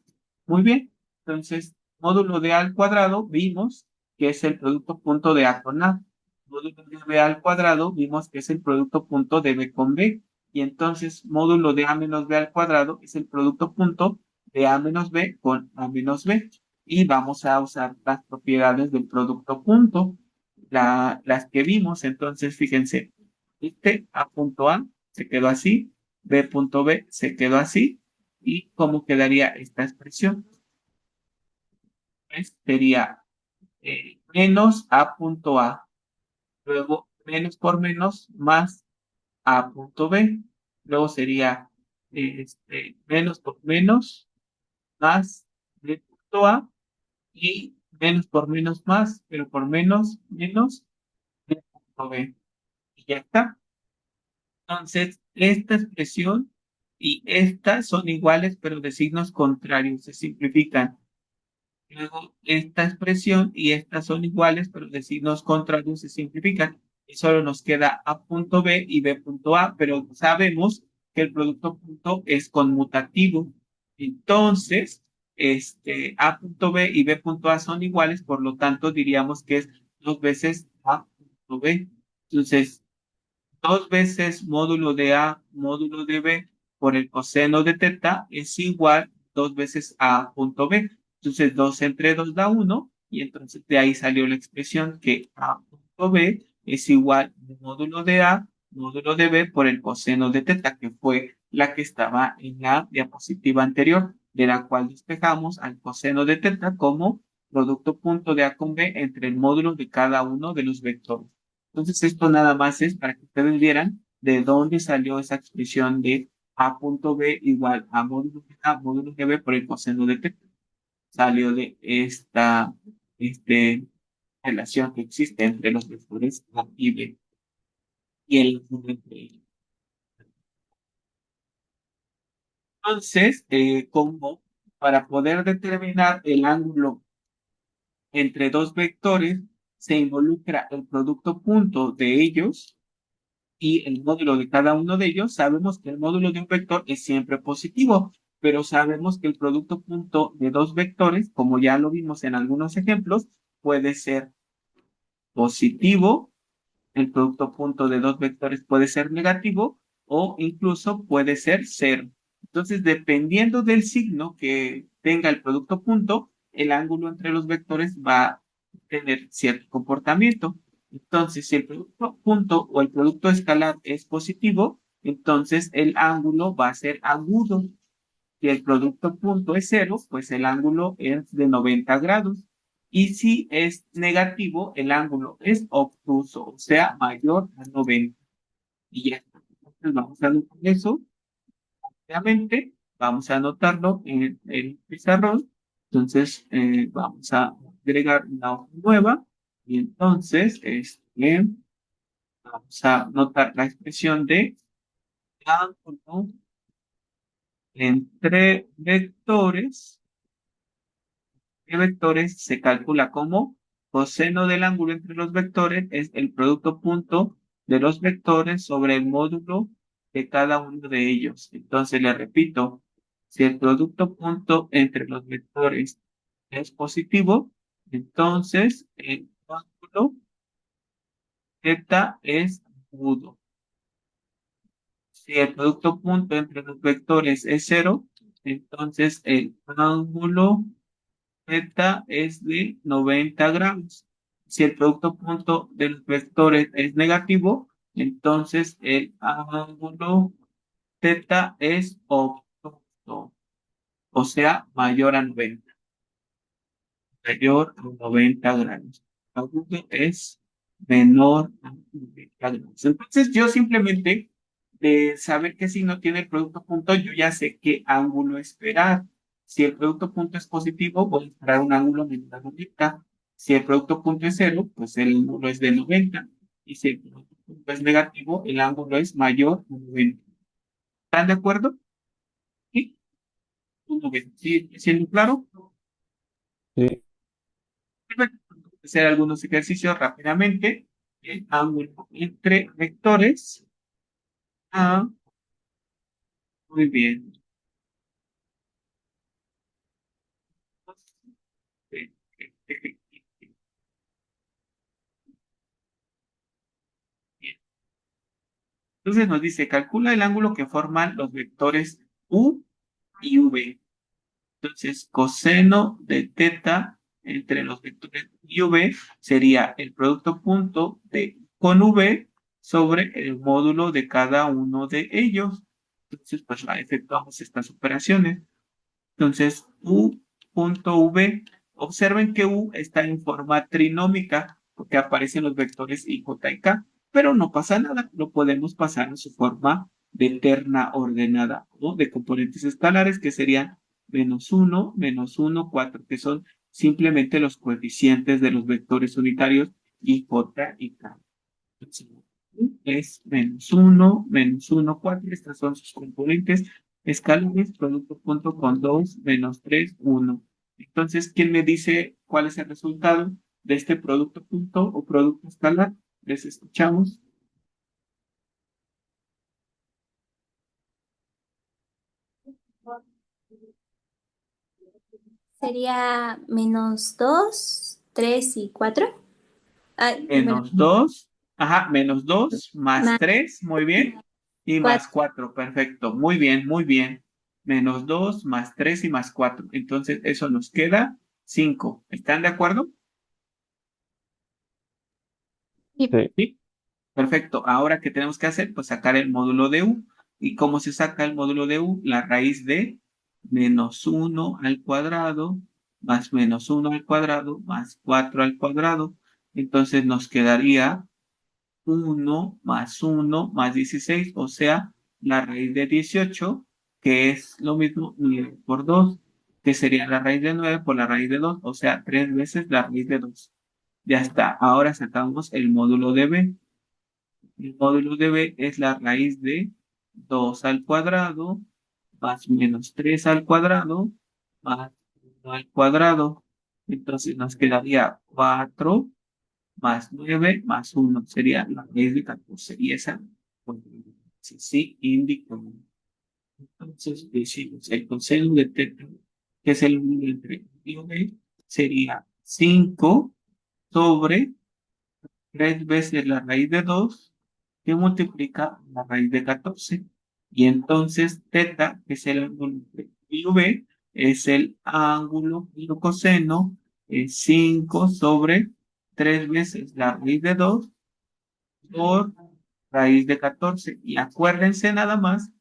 Muy bien. Entonces, módulo de A al cuadrado, vimos que es el producto punto de A con A. Módulo de B al cuadrado, vimos que es el producto punto de B con B. Y entonces, módulo de A menos B al cuadrado es el producto punto de A menos B con A menos B. Y vamos a usar las propiedades del producto punto, las que vimos. Entonces, fíjense, este A punto A se quedó así, B punto B se quedó así. ¿Y cómo quedaría esta expresión? Pues sería menos A punto A, luego menos por menos más A punto B, luego sería menos por menos más B punto A y menos por menos más, pero por menos menos B punto B. Y ya está. Entonces, esta expresión y esta son iguales, pero de signos contrarios, se simplifican. Luego, esta expresión y estas son iguales, pero de signos contrarios se simplifican. Y solo nos queda A punto B y B punto A, pero sabemos que el producto punto es conmutativo. Entonces, A punto B y B punto A son iguales, por lo tanto diríamos que es dos veces A punto B. Entonces, dos veces módulo de A, módulo de B por el coseno de θ es igual dos veces A punto B. Entonces 2 entre 2 da 1 y entonces de ahí salió la expresión que A punto B es igual módulo de A, módulo de B por el coseno de θ, que fue la que estaba en la diapositiva anterior, de la cual despejamos al coseno de θ como producto punto de A con B entre el módulo de cada uno de los vectores. Entonces, esto nada más es para que ustedes vieran de dónde salió esa expresión de A punto B igual a módulo de A, módulo de B por el coseno de θ. Salió de esta relación que existe entre los vectores A y B y el ángulo entre ellos. Entonces, como para poder determinar el ángulo entre dos vectores, se involucra el producto punto de ellos y el módulo de cada uno de ellos, sabemos que el módulo de un vector es siempre positivo, pero sabemos que el producto punto de dos vectores, como ya lo vimos en algunos ejemplos, puede ser positivo, el producto punto de dos vectores puede ser negativo o incluso puede ser cero. Entonces, dependiendo del signo que tenga el producto punto, el ángulo entre los vectores va a tener cierto comportamiento. Entonces, si el producto punto o el producto escalar es positivo, entonces el ángulo va a ser agudo. Si el producto punto es cero, pues el ángulo es de 90 grados. Y si es negativo, el ángulo es obtuso, o sea, mayor a 90. Y ya está. Entonces vamos a anotar eso. Obviamente, vamos a anotarlo en el pizarrón. Entonces, vamos a agregar una hoja nueva. Y entonces, vamos a anotar la expresión de ángulo entre vectores. De vectores se calcula como coseno del ángulo entre los vectores es el producto punto de los vectores sobre el módulo de cada uno de ellos. Entonces le repito, si el producto punto entre los vectores es positivo, entonces el ángulo θ es agudo. Si el producto punto entre los vectores es cero, entonces el ángulo θ es de 90 grados. Si el producto punto de los vectores es negativo, entonces el ángulo θ es obtuso, o sea, mayor a 90. Mayor a 90 grados. Agudo es menor a 90 grados. Entonces yo simplemente de saber qué signo tiene el producto punto, yo ya sé qué ángulo esperar. Si el producto punto es positivo, voy a esperar un ángulo menor a 90. Si el producto punto es cero, pues el ángulo es de 90. Y si el producto punto es negativo, el ángulo es mayor a 90. ¿Están de acuerdo? Sí. ¿Sí? ¿Siendo claro? Sí. Perfecto. Hacer algunos ejercicios rápidamente. El ángulo entre vectores. Ah, muy bien. Entonces nos dice, calcula el ángulo que forman los vectores U y V. Entonces, coseno de θ entre los vectores U y V sería el producto punto de con V sobre el módulo de cada uno de ellos. Entonces, pues efectuamos estas operaciones. Entonces, U.V. Observen que U está en forma trinómica porque aparecen los vectores I, J y K, pero no pasa nada, lo podemos pasar en su forma de terna ordenada o de componentes escalares que serían menos uno, 4, que son simplemente los coeficientes de los vectores unitarios I, J y K. Entonces, es menos uno 4. Estas son sus componentes escalares, producto punto con 2, menos 3 1. Entonces, ¿quién me dice cuál es el resultado de este producto punto o producto escalar? Les escuchamos. Sería menos 2, 3 y 4. Bueno, Menos 2, ajá, menos 2 más más 3, muy bien, y más 4. 4, perfecto, muy bien, muy bien. Menos 2 más 3 y más 4. Entonces, eso nos queda 5. ¿Están de acuerdo? Sí, Sí. Sí. Perfecto. Ahora, ¿qué tenemos que hacer? Pues sacar el módulo de U. ¿Y cómo se saca el módulo de U? La raíz de menos uno al cuadrado más menos uno al cuadrado más 4 al cuadrado. Entonces nos quedaría uno más 16, o sea, la raíz de 18, que es lo mismo 9 por 2, que sería la raíz de 9 por la raíz de 2, o sea, 3 veces la raíz de 2. Ya está. Ahora sacamos el módulo de B. El módulo de B es la raíz de 2 al cuadrado más menos 3 al cuadrado más 1 al cuadrado. Entonces nos quedaría 4 más 9 más 1 sería la raíz de 14. Y esa, pues, sí, indico. Entonces, decimos, el coseno de teta, que es el número entre X y B, sería 5 sobre 3 veces la raíz de 2 que multiplica la raíz de 14. Y entonces teta, que es el ángulo entre X y V, es el ángulo y el coseno, es 5 sobre 3 veces la raíz de 2 por raíz de 14. Y acuérdense nada más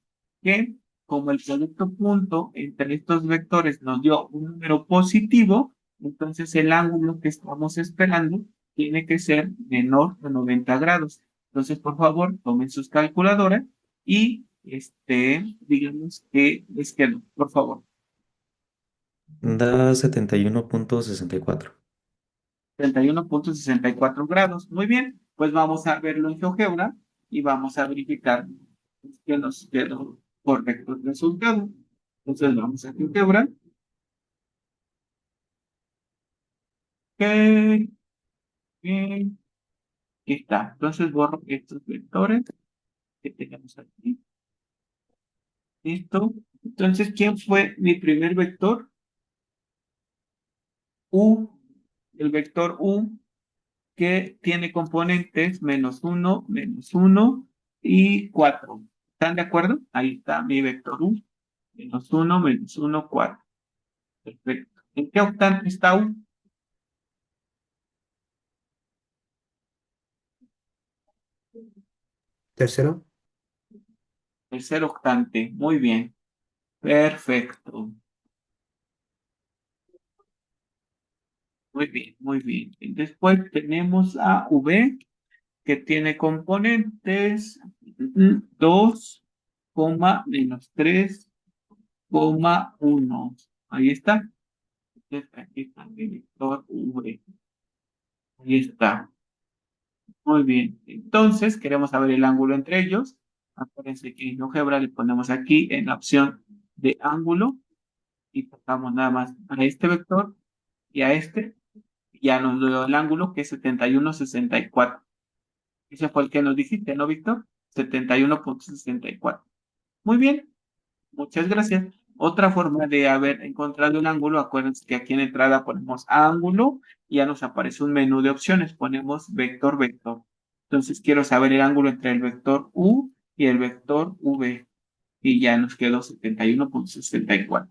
que como el producto punto entre estos vectores nos dio un número positivo, entonces el ángulo que estamos esperando tiene que ser menor de 90 grados. Entonces, por favor, tomen sus calculadoras y digamos que les quedó, por favor. Da 71.64. 31.64 grados. Muy bien, pues vamos a verlo en GeoGebra y vamos a verificar que nos quedó correcto el resultado. Entonces vamos a GeoGebra. Ok, bien. Aquí está. Entonces borro estos vectores que tenemos aquí. Listo. Entonces, ¿quién fue mi primer vector? U. El vector U que tiene componentes menos uno y 4. ¿Están de acuerdo? Ahí está mi vector U. Menos uno 4. Perfecto. ¿En qué octante está U? Tercero. Tercer octante. Muy bien. Perfecto. Muy bien, muy bien. Después tenemos a V, que tiene componentes 2, menos 3, 1. Ahí está. Entonces, aquí está mi vector V. Ahí está. Muy bien. Entonces, queremos saber el ángulo entre ellos. Acuérdense que en GeoGebra le ponemos aquí en la opción de ángulo y tocamos nada más a este vector y a este. Y ya nos dio el ángulo que es 71,64. Ese fue el que nos dijiste, ¿no, Víctor? 71,64. Muy bien. Muchas gracias. Otra forma de haber encontrado el ángulo, acuérdense que aquí en entrada ponemos ángulo y ya nos aparece un menú de opciones. Ponemos vector, vector. Entonces quiero saber el ángulo entre el vector U y el vector V. Y ya nos quedó 71,64.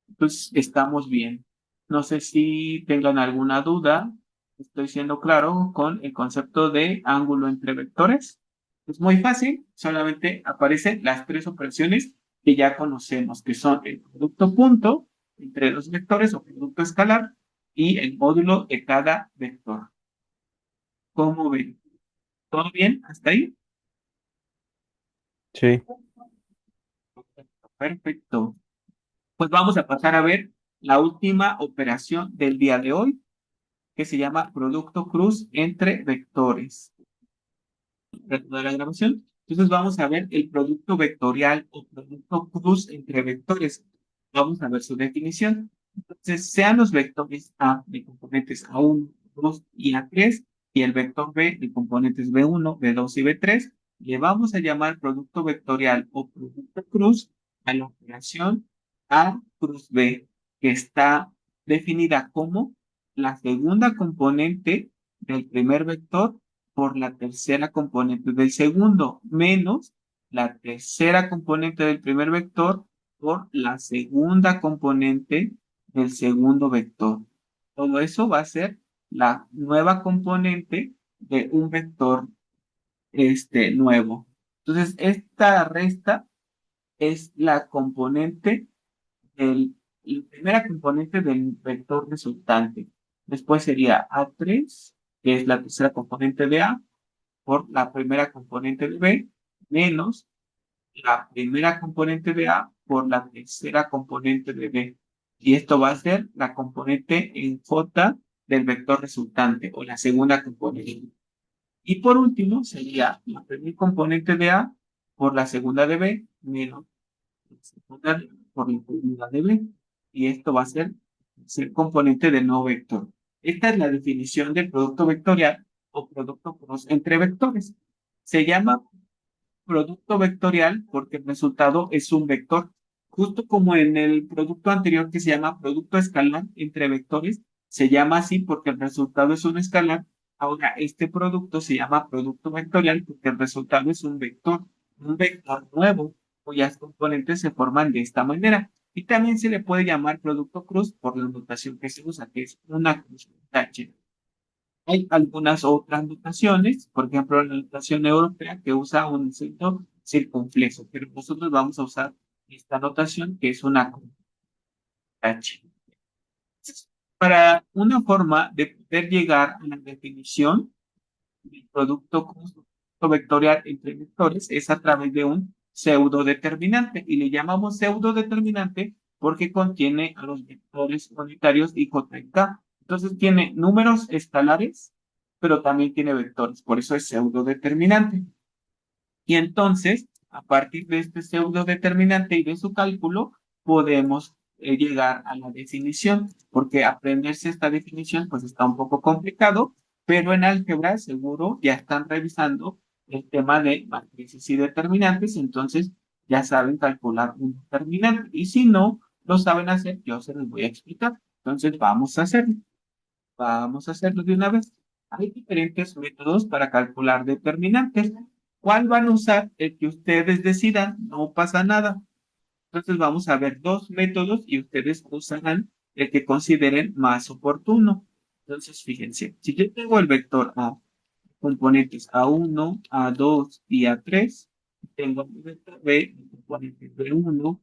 Entonces estamos bien. No sé si tengan alguna duda. Estoy siendo claro con el concepto de ángulo entre vectores. Es muy fácil, solamente aparecen las tres operaciones que ya conocemos, que son el producto punto entre los vectores o producto escalar y el módulo de cada vector. ¿Cómo ven? ¿Todo bien hasta ahí? Sí. Perfecto. Pues vamos a pasar a ver la última operación del día de hoy, que se llama producto cruz entre vectores. De la grabación. Entonces vamos a ver el producto vectorial o producto cruz entre vectores. Vamos a ver su definición. Entonces, sean los vectores A de componentes A1, 2 y A3 y el vector B de componentes B1, B2 y B3, le vamos a llamar producto vectorial o producto cruz a la operación A cruz B, que está definida como la segunda componente del primer vector por la tercera componente del segundo, menos la tercera componente del primer vector por la segunda componente del segundo vector. Todo eso va a ser la nueva componente de un vector nuevo. Entonces, esta resta es la componente la primera componente del vector resultante. Después sería A3, que es la tercera componente de A, por la primera componente de B, menos la primera componente de A por la tercera componente de B. Y esto va a ser la componente en J del vector resultante, o la segunda componente. Y por último, sería la primera componente de A por la segunda de B, menos la segunda por la segunda de B. Y esto va a ser componente del nuevo vector. Esta es la definición del producto vectorial o producto cross entre vectores. Se llama producto vectorial porque el resultado es un vector. Justo como en el producto anterior que se llama producto escalar entre vectores, se llama así porque el resultado es un escalar. Ahora, este producto se llama producto vectorial porque el resultado es un vector nuevo, cuyas componentes se forman de esta manera. Y también se le puede llamar producto cruz por la notación que se usa, que es una cruz H. Hay algunas otras notaciones, por ejemplo, la notación europea que usa un signo circunflejo, pero nosotros vamos a usar esta notación que es una cruz H. Para una forma de poder llegar a la definición del producto vectorial entre vectores es a través de un pseudodeterminante y le llamamos pseudodeterminante porque contiene a los vectores unitarios y j y k. Entonces tiene números escalares, pero también tiene vectores, por eso es pseudodeterminante. Y entonces, a partir de este pseudodeterminante y de su cálculo, podemos llegar a la definición, porque aprenderse esta definición pues está un poco complicado, pero en álgebra seguro ya están revisando el tema de matrices y determinantes, entonces ya saben calcular un determinante. Y si no lo saben hacer, yo se los voy a explicar. Entonces vamos a hacerlo. Vamos a hacerlo de una vez. Hay diferentes métodos para calcular determinantes. ¿Cuál van a usar? El que ustedes decidan, no pasa nada. Entonces vamos a ver dos métodos y ustedes usarán el que consideren más oportuno. Entonces fíjense, si yo tengo el vector A, componentes A1, A2 y A3, tengo el vector B, componentes B1,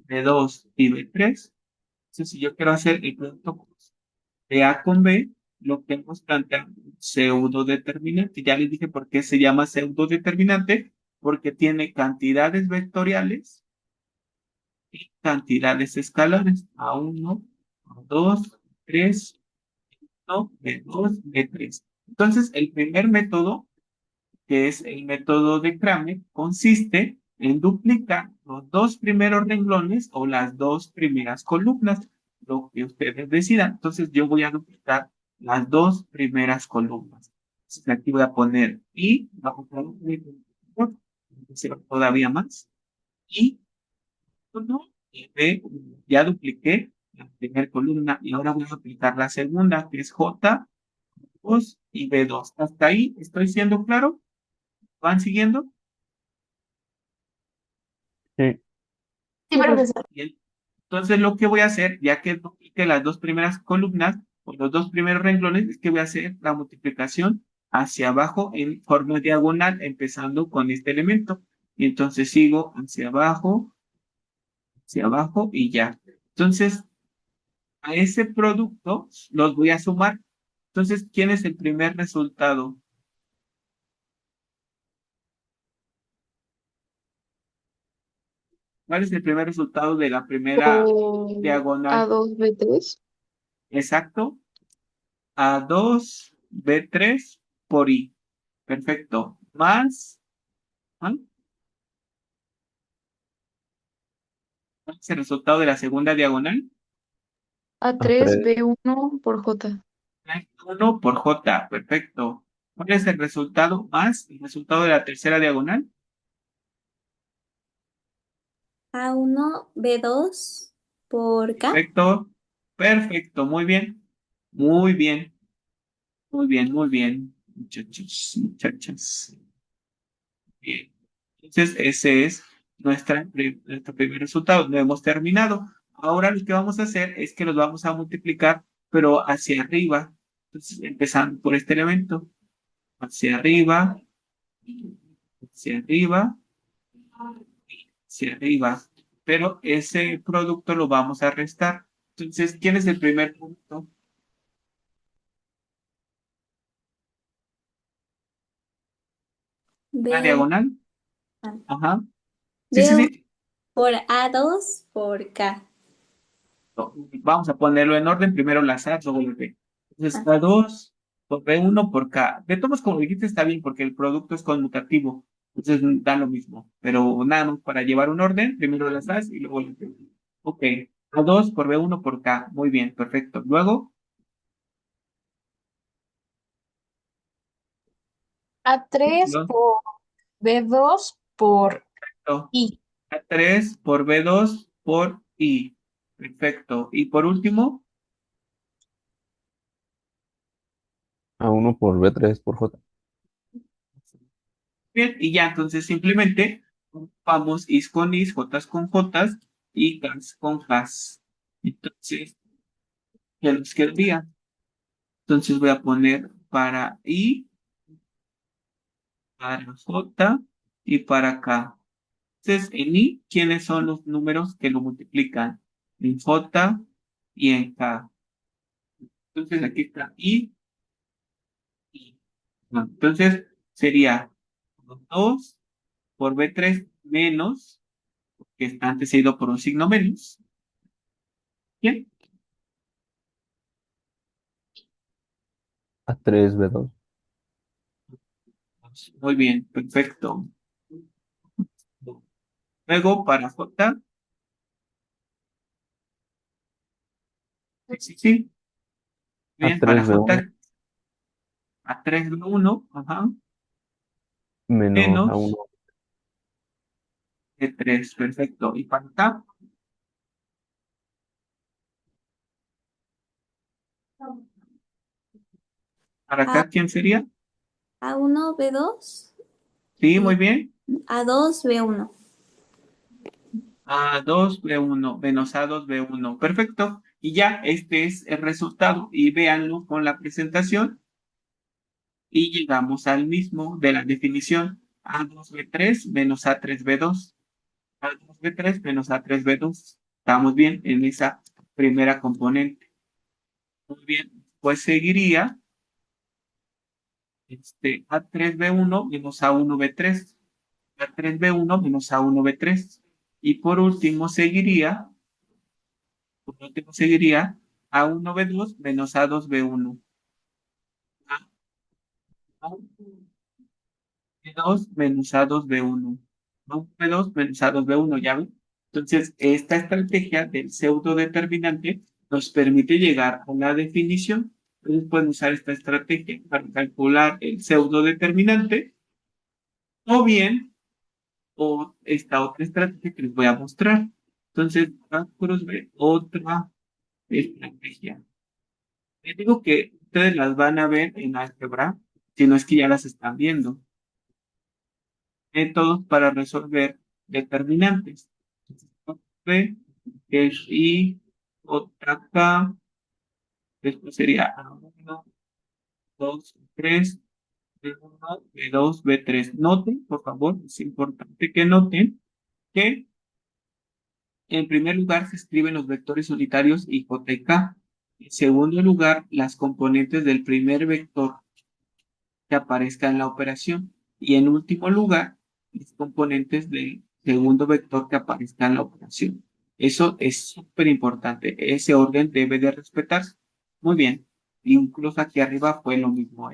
B2 y B3. Entonces si yo quiero hacer el producto de A con B, lo que hemos planteado, pseudo determinante. Ya les dije por qué se llama pseudo determinante, porque tiene cantidades vectoriales y cantidades escalares. A1, A2, 3, no, B2, B3. Entonces, el primer método, que es el método de Kramer, consiste en duplicar los dos primeros renglones o las dos primeras columnas, lo que ustedes decidan. Entonces yo voy a duplicar las dos primeras columnas. Entonces aquí voy a poner y bajo todavía más y uno y B, ya dupliqué la primera columna y ahora voy a aplicar la segunda, que es J, 2 y B2. Hasta ahí, ¿estoy siendo claro? ¿Van siguiendo? Sí. Sí, profesor. Bien. Entonces lo que voy a hacer, ya que dupliqué las dos primeras columnas o los dos primeros renglones, es que voy a hacer la multiplicación hacia abajo en forma diagonal, empezando con este elemento. Y entonces sigo hacia abajo y ya. Entonces, a ese producto los voy a sumar. Entonces, ¿quién es el primer resultado? ¿Cuál es el primer resultado de la primera Por diagonal? A2B3. Exacto. A2B3 por I. Perfecto. Más, ¿ah? ¿Cuál es el resultado de la segunda diagonal? A3B1 por J. 1 por J. Perfecto. ¿Cuál es el resultado más el resultado de la tercera diagonal? A1, B2 por K. Perfecto. Perfecto. Muy bien. Muy bien. Muy bien. Muy bien. Muchachos, muchachas. Bien. Entonces, ese es nuestro primer resultado. No hemos terminado. Ahora lo que vamos a hacer es que los vamos a multiplicar, pero hacia arriba. Entonces, empezando por este elemento. Hacia arriba, hacia arriba, hacia arriba. Pero ese producto lo vamos a restar. Entonces, ¿quién es el primer punto? ¿La B, diagonal? Ajá. Sí, sí, B1 sí. por A2 por K. No, vamos a ponerlo en orden, primero las A, luego el B. Entonces, Ah, K2 por B1 por K. De todos, como dijiste, está bien porque el producto es conmutativo. Entonces, da lo mismo. Pero nada más para llevar un orden, primero las A y luego el B. Ok. A2 por B1 por K. Muy bien, perfecto. Luego, A3 ¿no? por B2 por Perfecto. I. A3 por B2 por I. Perfecto. Y por último, A1 por B3 por J. bien, y ya, entonces simplemente vamos is con is, jotas con jotas y gas con gas. Entonces, ya nos quedaría. Entonces voy a poner para I, para J y para K. Entonces, en I, ¿quiénes son los números que lo multiplican? En J y en K. Entonces, aquí está I. Bueno, entonces, sería 2 por B3 menos, que está antecedido por un signo menos. Bien, A3 B2. muy bien, perfecto. Luego, para J, sí, sí, sí. Bien, para A3 B1 J, A3 B1, ajá, menos menos A1. E3, perfecto. Y para acá, para A, acá, ¿quién sería? A1, B2 Sí, muy y bien. A2, B1. A2 B1 menos A2 B1. Perfecto. Y ya, este es el resultado. Y véanlo con la presentación. Y llegamos al mismo de la definición. A2B3 menos A3B2. A2B3 menos A3B2. Estamos bien en esa primera componente. Muy bien. Pues seguiría A3B1 menos A1B3. A3B1 menos A1B3. Y por último seguiría A1B2 menos A2B1. A2B2 menos A2B1. A1B2 menos A2B1, ¿ya ven? Entonces, esta estrategia del pseudo determinante nos permite llegar a una definición. Entonces, pueden usar esta estrategia para calcular el pseudo determinante o bien, o esta otra estrategia que les voy a mostrar. Entonces, vamos a ver otra estrategia. Les digo que ustedes las van a ver en álgebra, si no es que ya las están viendo. Métodos para resolver determinantes. B es I, otra K, después sería A1, 2, 3, B1, B2, B3. Noten, por favor, es importante que noten que en primer lugar se escriben los vectores unitarios I, J y K. En segundo lugar, las componentes del primer vector que aparezca en la operación. Y en último lugar, los componentes del segundo vector que aparezca en la operación. Eso es súper importante. Ese orden debe de respetarse. Muy bien. Incluso aquí arriba fue lo mismo.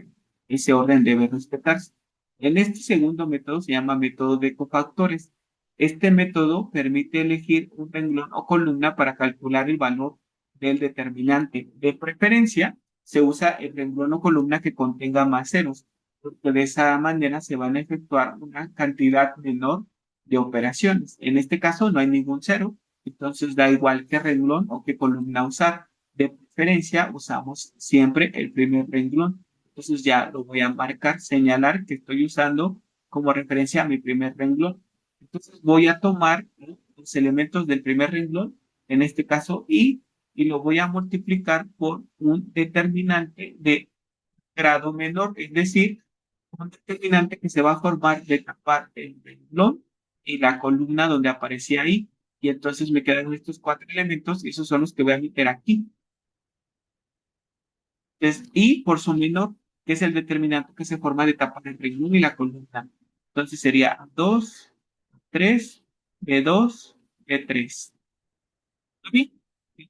Ese orden debe respetarse. En este segundo método se llama método de cofactores. Este método permite elegir un renglón o columna para calcular el valor del determinante. De preferencia, se usa el renglón o columna que contenga más ceros, porque de esa manera se van a efectuar una cantidad menor de operaciones. En este caso no hay ningún cero, entonces da igual qué renglón o qué columna usar. De preferencia usamos siempre el primer renglón. Entonces ya lo voy a marcar, señalar que estoy usando como referencia a mi primer renglón. Entonces voy a tomar, ¿no?, los elementos del primer renglón, en este caso y lo voy a multiplicar por un determinante de grado menor, es decir, un determinante que se va a formar de tapar el renglón y la columna donde aparecía ahí. Y entonces me quedan estos cuatro elementos y esos son los que voy a meter aquí. Entonces, y por su menor, que es el determinante que se forma de tapar el renglón y la columna. Entonces sería 2, 3, B2, B3. ¿Bien?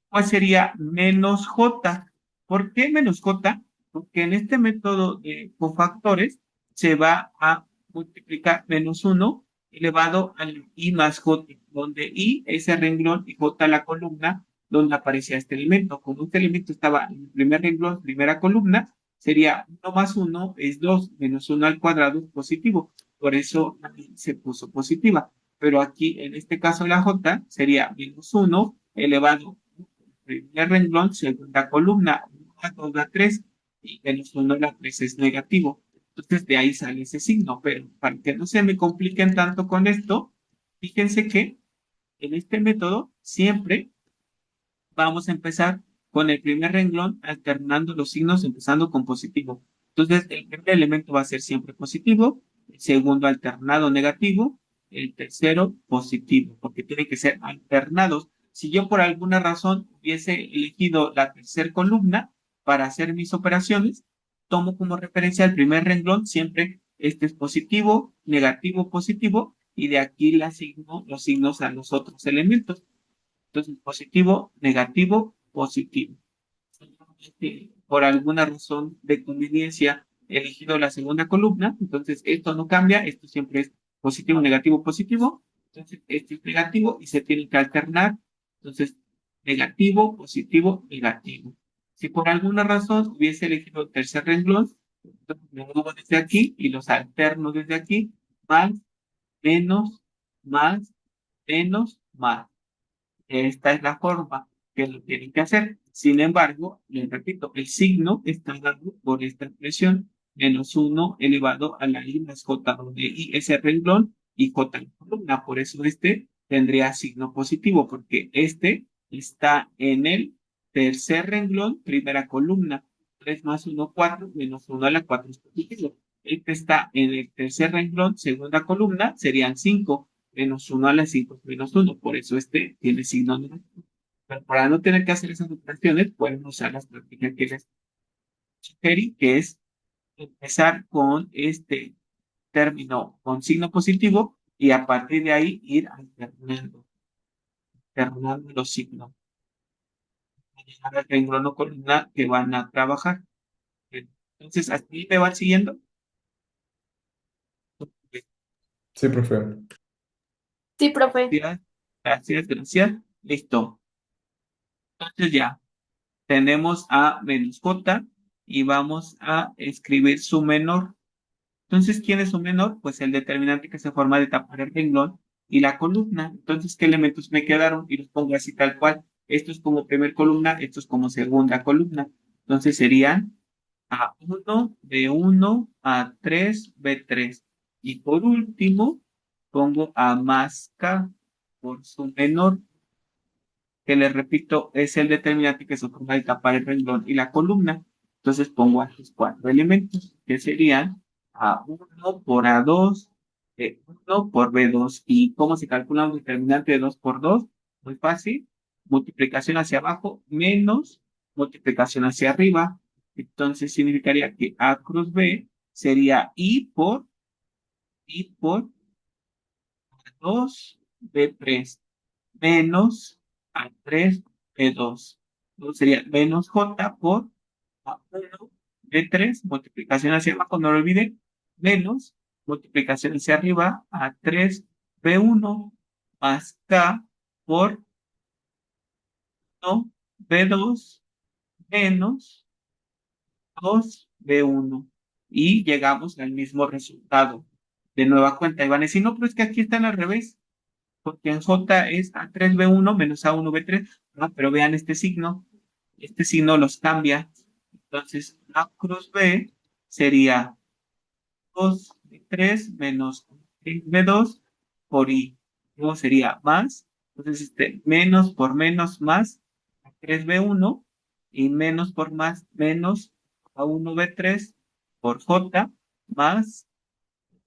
¿Cuál sería menos J? ¿Por qué menos J? Porque en este método de cofactores se va a multiplicar -1 elevado al I más J, donde I es el renglón y J la columna donde aparecía este elemento. Como este elemento estaba en el primer renglón, primera columna, sería 1 más 1 es 2, menos 1 al cuadrado es positivo. Por eso aquí se puso positiva. Pero aquí, en este caso, la J sería menos 1 elevado primer renglón, segunda columna, 1 a 2 a 3, y menos 1 a la 3 es negativo. Entonces, de ahí sale ese signo. Pero para que no se me compliquen tanto con esto, fíjense que en este método siempre vamos a empezar con el primer renglón alternando los signos empezando con positivo. Entonces, el primer elemento va a ser siempre positivo, el segundo alternado negativo, el tercero positivo, porque tienen que ser alternados. Si yo por alguna razón hubiese elegido la tercera columna para hacer mis operaciones, tomo como referencia el primer renglón, siempre este es positivo, negativo, positivo, y de aquí le asigno los signos a los otros elementos. Entonces, positivo, negativo, positivo. Por alguna razón de conveniencia he elegido la segunda columna, entonces esto no cambia, esto siempre es positivo, negativo, positivo. Entonces, este es negativo y se tiene que alternar. Entonces, negativo, positivo, negativo. Si por alguna razón hubiese elegido el tercer renglón, entonces me muevo desde aquí y los alterno desde aquí, más, menos, más, menos, más. Esta es la forma que lo tienen que hacer. Sin embargo, les repito, el signo está dado por esta expresión, menos 1 elevado a la i más j, donde i es el renglón y j la columna. Por eso este tendría signo positivo, porque este está en el tercer renglón, primera columna. 3 más 1, 4, menos 1 a la 4 es positivo. Este está en el tercer renglón, segunda columna, serían 5 menos 1 a la 5 menos 1. Por eso este tiene signo negativo. Pero para no tener que hacer esas operaciones, pueden usar las prácticas que les sugerí, que es empezar con este término con signo positivo y a partir de ahí ir alternando los signos. Llegar al renglón o columna que van a trabajar. Entonces, ¿así me van siguiendo? Sí, profe. Sí, profe. Gracias, gracias, gracias. Listo. Entonces ya. Tenemos a menos j y vamos a escribir su menor. Entonces, ¿quién es su menor? Pues el determinante que se forma de tapar el renglón y la columna. Entonces, ¿qué elementos me quedaron? Y los pongo así tal cual. Esto es como primer columna, esto es como segunda columna. Entonces serían A1, B1, A3, B3. Y por último, pongo a más K por su menor, que les repito, es el determinante que se ocupa de tapar el renglón y la columna. Entonces pongo aquí 4 elementos, que serían A1 por A2, B1 por B2. ¿Y cómo se calcula un determinante de 2 por 2? Muy fácil. Multiplicación hacia abajo menos multiplicación hacia arriba. Entonces significaría que A cruz B sería I por 2 B3 menos A3 B2. Entonces sería menos J por A1 B3, multiplicación hacia abajo, no lo olviden, menos multiplicación hacia arriba, A3 B1 más K por 1 B2 menos 2 B1. Y llegamos al mismo resultado. De nueva cuenta, y van a decir, no, pero es que aquí están al revés, porque en J es A3B1 menos A1B3, pero vean este signo los cambia. Entonces, A cruz B sería 2B3 menos B2 por I. Luego sería más, entonces menos por menos más A3B1 y menos por más menos A1B3 por J más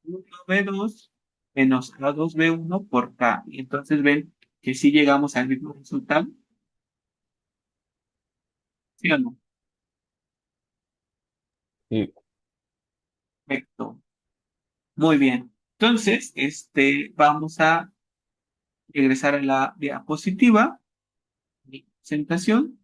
1B2 menos A2B1 por K. Y entonces ven que sí llegamos al mismo resultado. ¿Sí o no? Sí, Perfecto. Muy bien. Entonces, vamos a regresar a la diapositiva de presentación.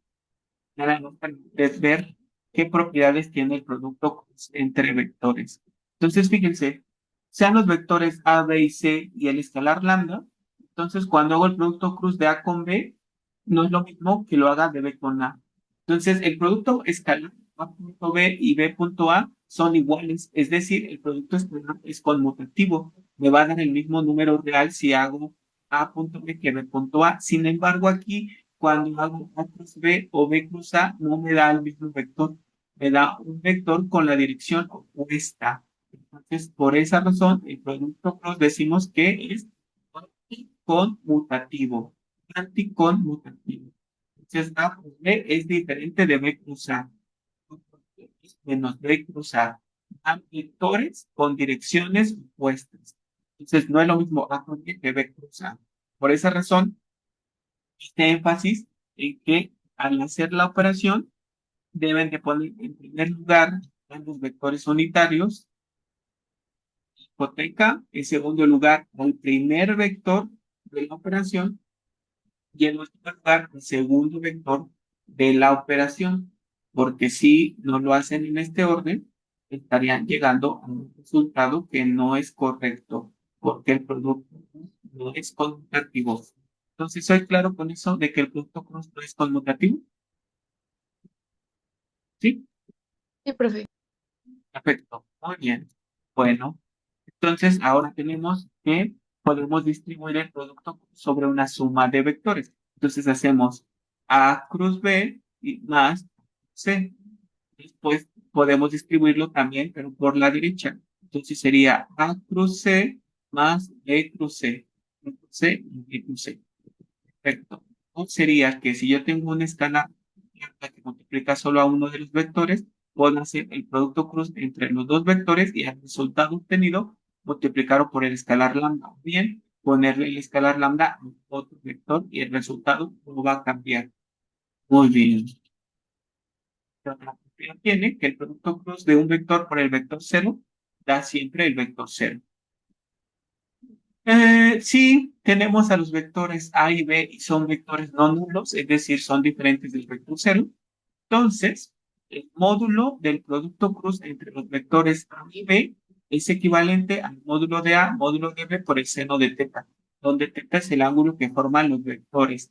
Ahora nos permite ver qué propiedades tiene el producto entre vectores. Entonces, fíjense, sean los vectores A, B y C y el escalar lambda. Entonces, cuando hago el producto cruz de A con B, no es lo mismo que lo haga de B con A. Entonces, el producto escalar A.B y B.A son iguales, es decir, el producto escalar es conmutativo. Me va a dar el mismo número real si hago A.B que B.A. Sin embargo, aquí, cuando hago A cruz B o B cruz A, no me da el mismo vector. Me da un vector con la dirección opuesta. Entonces, por esa razón, el producto cruz decimos que es anticonmutativo. Anticonmutativo. Entonces, A plus B es diferente de B cruz A. Menos B cruz A. Dan vectores con direcciones opuestas. Entonces, no es lo mismo A cruz B que B cruz A. Por esa razón, este énfasis en que al hacer la operación, deben de poner en primer lugar los vectores unitarios, hipoteca, en segundo lugar, el primer vector de la operación, y en último lugar, el segundo vector de la operación, porque si no lo hacen en este orden, estarían llegando a un resultado que no es correcto, porque el producto no es conmutativo. Entonces, ¿soy claro con eso de que el producto cruz no es conmutativo? ¿Sí? Sí, profe. Perfecto, muy bien. Bueno, entonces ahora tenemos que podemos distribuir el producto sobre una suma de vectores. Entonces hacemos A cruz B y más C. Después podemos distribuirlo también, pero por la derecha. Entonces sería A cruz C más B cruz C. B cruz C y B cruz C. Perfecto. O sería que si yo tengo una escala que multiplica solo a uno de los vectores, puedo hacer el producto cruz entre los dos vectores y el resultado obtenido multiplicarlo por el escalar lambda. O bien, ponerle el escalar lambda a otro vector y el resultado no va a cambiar. Muy bien. La propiedad tiene que el producto cruz de un vector por el vector cero da siempre el vector cero. Sí, tenemos a los vectores A y B y son vectores no nulos, es decir, son diferentes del vector cero. Entonces, el módulo del producto cruz entre los vectores A y B es equivalente al módulo de A, módulo de B por el seno de teta, donde teta es el ángulo que forman los vectores.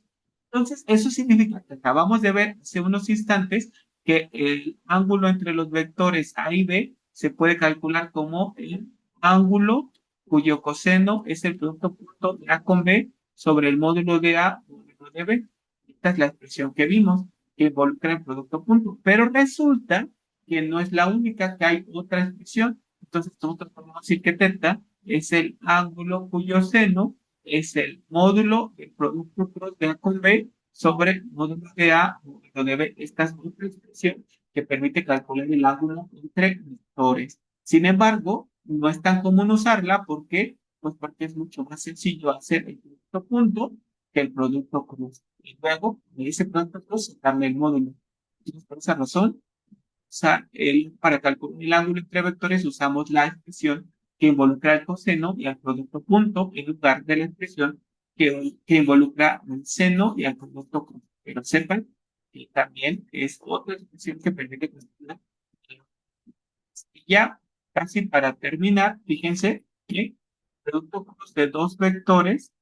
Entonces, eso significa que acabamos de ver hace unos instantes que el ángulo entre los vectores A y B se puede calcular como el ángulo cuyo coseno es el producto punto de A con B sobre el módulo de A módulo de B. Esta es la expresión que vimos que involucra el producto punto. Pero resulta que no es la única, que hay otra expresión. Entonces nosotros podemos decir que teta es el ángulo cuyo seno es el módulo del producto cruz de A con B sobre el módulo de A módulo de B. Esta es otra expresión que permite calcular el ángulo entre vectores. Sin embargo, no es tan común usarla porque, pues porque es mucho más sencillo hacer el producto punto que el producto cruz. Y luego, de ese producto cruz, sacarle el módulo. Entonces, por esa razón, para calcular el ángulo entre vectores usamos la expresión que involucra el coseno y al producto punto en lugar de la expresión que involucra el seno y al producto cruz. Pero sepan que también es otra expresión que permite calcular. Y ya, casi para terminar, fíjense que el producto cruz de dos vectores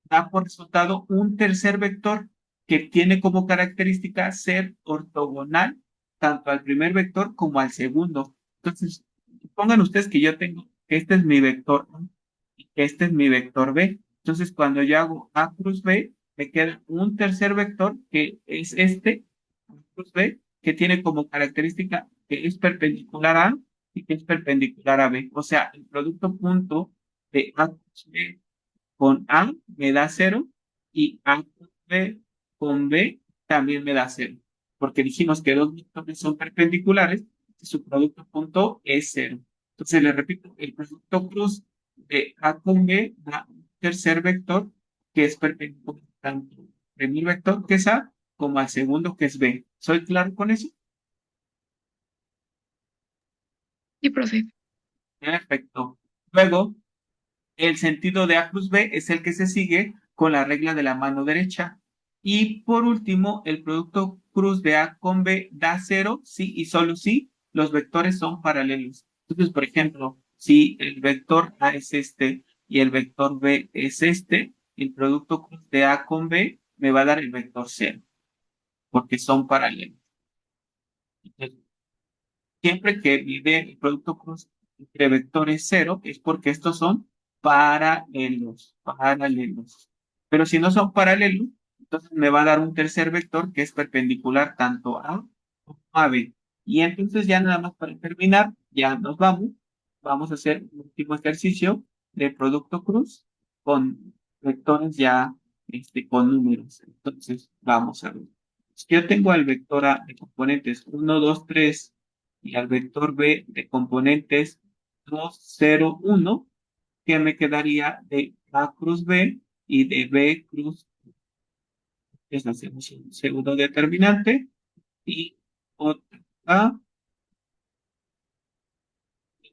da por resultado un tercer vector que tiene como característica ser ortogonal tanto al primer vector como al segundo. Entonces, pongan ustedes que yo tengo, que este es mi vector A y que este es mi vector B. Entonces, cuando yo hago A cruz B, me queda un tercer vector que es este, A cruz B, que tiene como característica que es perpendicular a y que es perpendicular a B. O sea, el producto punto de A cruz B con A me da 0 y A con B también me da 0. Porque dijimos que dos vectores son perpendiculares y su producto punto es 0. Entonces le repito, el producto cruz de A con B da un tercer vector que es perpendicular tanto al primer vector que es A como al segundo que es B. ¿Soy claro con eso? Sí, profe. Perfecto. Luego, el sentido de A plus B es el que se sigue con la regla de la mano derecha. Y por último, el producto cruz de A con B da 0 si y solo si los vectores son paralelos. Entonces, por ejemplo, si el vector A es este y el vector B es este, el producto cruz de A con B me va a dar el vector 0, porque son paralelos. Entonces, Siempre que mide el producto cruz entre vectores cero, es porque estos son paralelos, paralelos. Pero si no son paralelos, entonces me va a dar un tercer vector que es perpendicular tanto a como a B. Y entonces ya nada más para terminar, ya nos vamos. Vamos a hacer un último ejercicio de producto cruz con vectores ya con números. Entonces, vamos a ver. Si yo tengo al vector A de componentes 1, 2, 3 y al vector B de componentes 2, 0, 1, ¿qué me quedaría de A cruz B y de B cruz? Es hacemos un segundo determinante y otra A.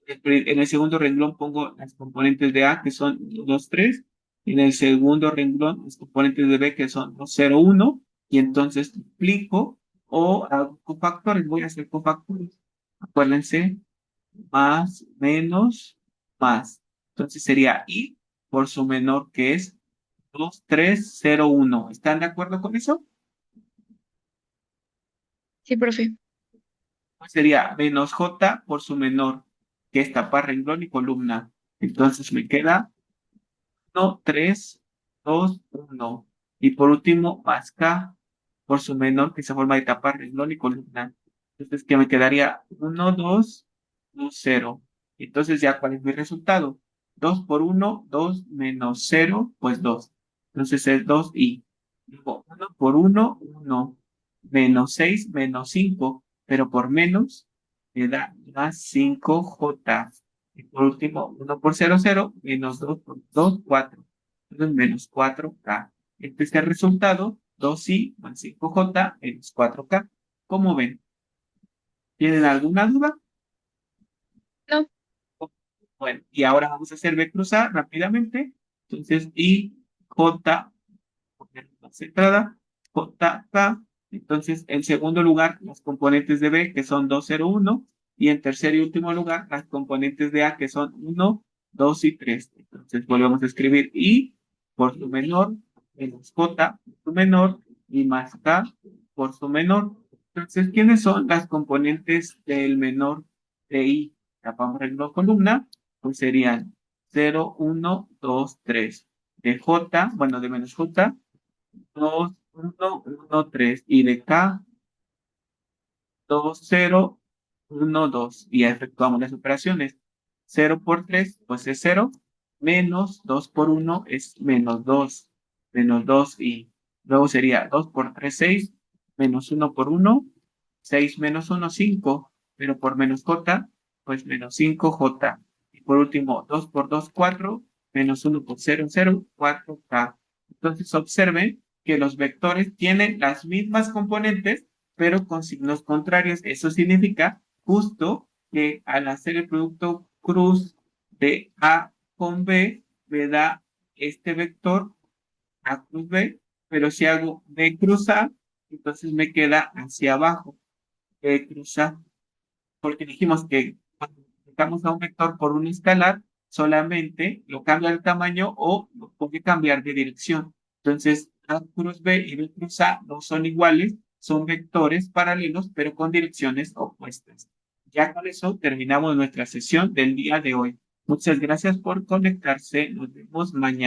En el segundo renglón pongo las componentes de A, que son 2, 3. En el segundo renglón, las componentes de B, que son 2, 0, 1. Y entonces duplico o hago cofactores. Voy a hacer cofactores. Acuérdense, más, menos, más. Entonces sería I por su menor, que es 2, 3, 0, 1. ¿Están de acuerdo con eso? Sí, profe. Pues sería menos J por su menor, que es tapar renglón y columna. Entonces me queda 1, 3, 2, 1. Y por último, más K por su menor, que se forma de tapar renglón y columna. Entonces, que me quedaría 1, 2, 2, 0. Entonces, ya, ¿cuál es mi resultado? 2 por 1, 2 menos 0, pues 2. Entonces es 2i. Luego, 1 por 1, 1. Menos 6, menos 5. Pero por menos, me da más 5j. Y por último, 1 por 0, 0, menos 2 por 2, 4. Entonces, menos 4k. Este es el resultado, 2i más 5j menos 4k. ¿Cómo ven? ¿Tienen alguna duda? No. Bueno, y ahora vamos a hacer B cruz A rápidamente. Entonces, I, J, poner más entrada, J, K. Entonces, en segundo lugar, las componentes de B, que son 2, 0, 1. Y en tercer y último lugar, las componentes de A, que son 1, 2 y 3. Entonces, volvemos a escribir I por su menor, menos J por su menor, y más K por su menor. Entonces, ¿quiénes son las componentes del menor de I? Tapamos el no columna, pues serían 0, 1, 2, 3. De J, bueno, de menos J, 2, 1, 1, 3. Y de K, 2, 0, 1, 2. Y efectuamos las operaciones. 0 por 3, pues es 0. Menos 2 por 1 es menos 2. Menos 2 y luego sería 2 por 3, 6. Menos 1 por 1, 6 menos 1, 5. Pero por menos J, pues menos 5J. Y por último, 2 por 2, 4. Menos 1 por 0, 0, 4K. Entonces observen que los vectores tienen las mismas componentes, pero con signos contrarios. Eso significa justo que al hacer el producto cruz de A con B, me da este vector A cruz B, pero si hago B cruz A, entonces me queda hacia abajo, B cruz A, porque dijimos que cuando aplicamos a un vector por un escalar, solamente lo cambia el tamaño o lo puede cambiar de dirección. Entonces, A cruz B y B cruz A no son iguales, son vectores paralelos, pero con direcciones opuestas. Ya con eso terminamos nuestra sesión del día de hoy. Muchas gracias por conectarse. Nos vemos mañana.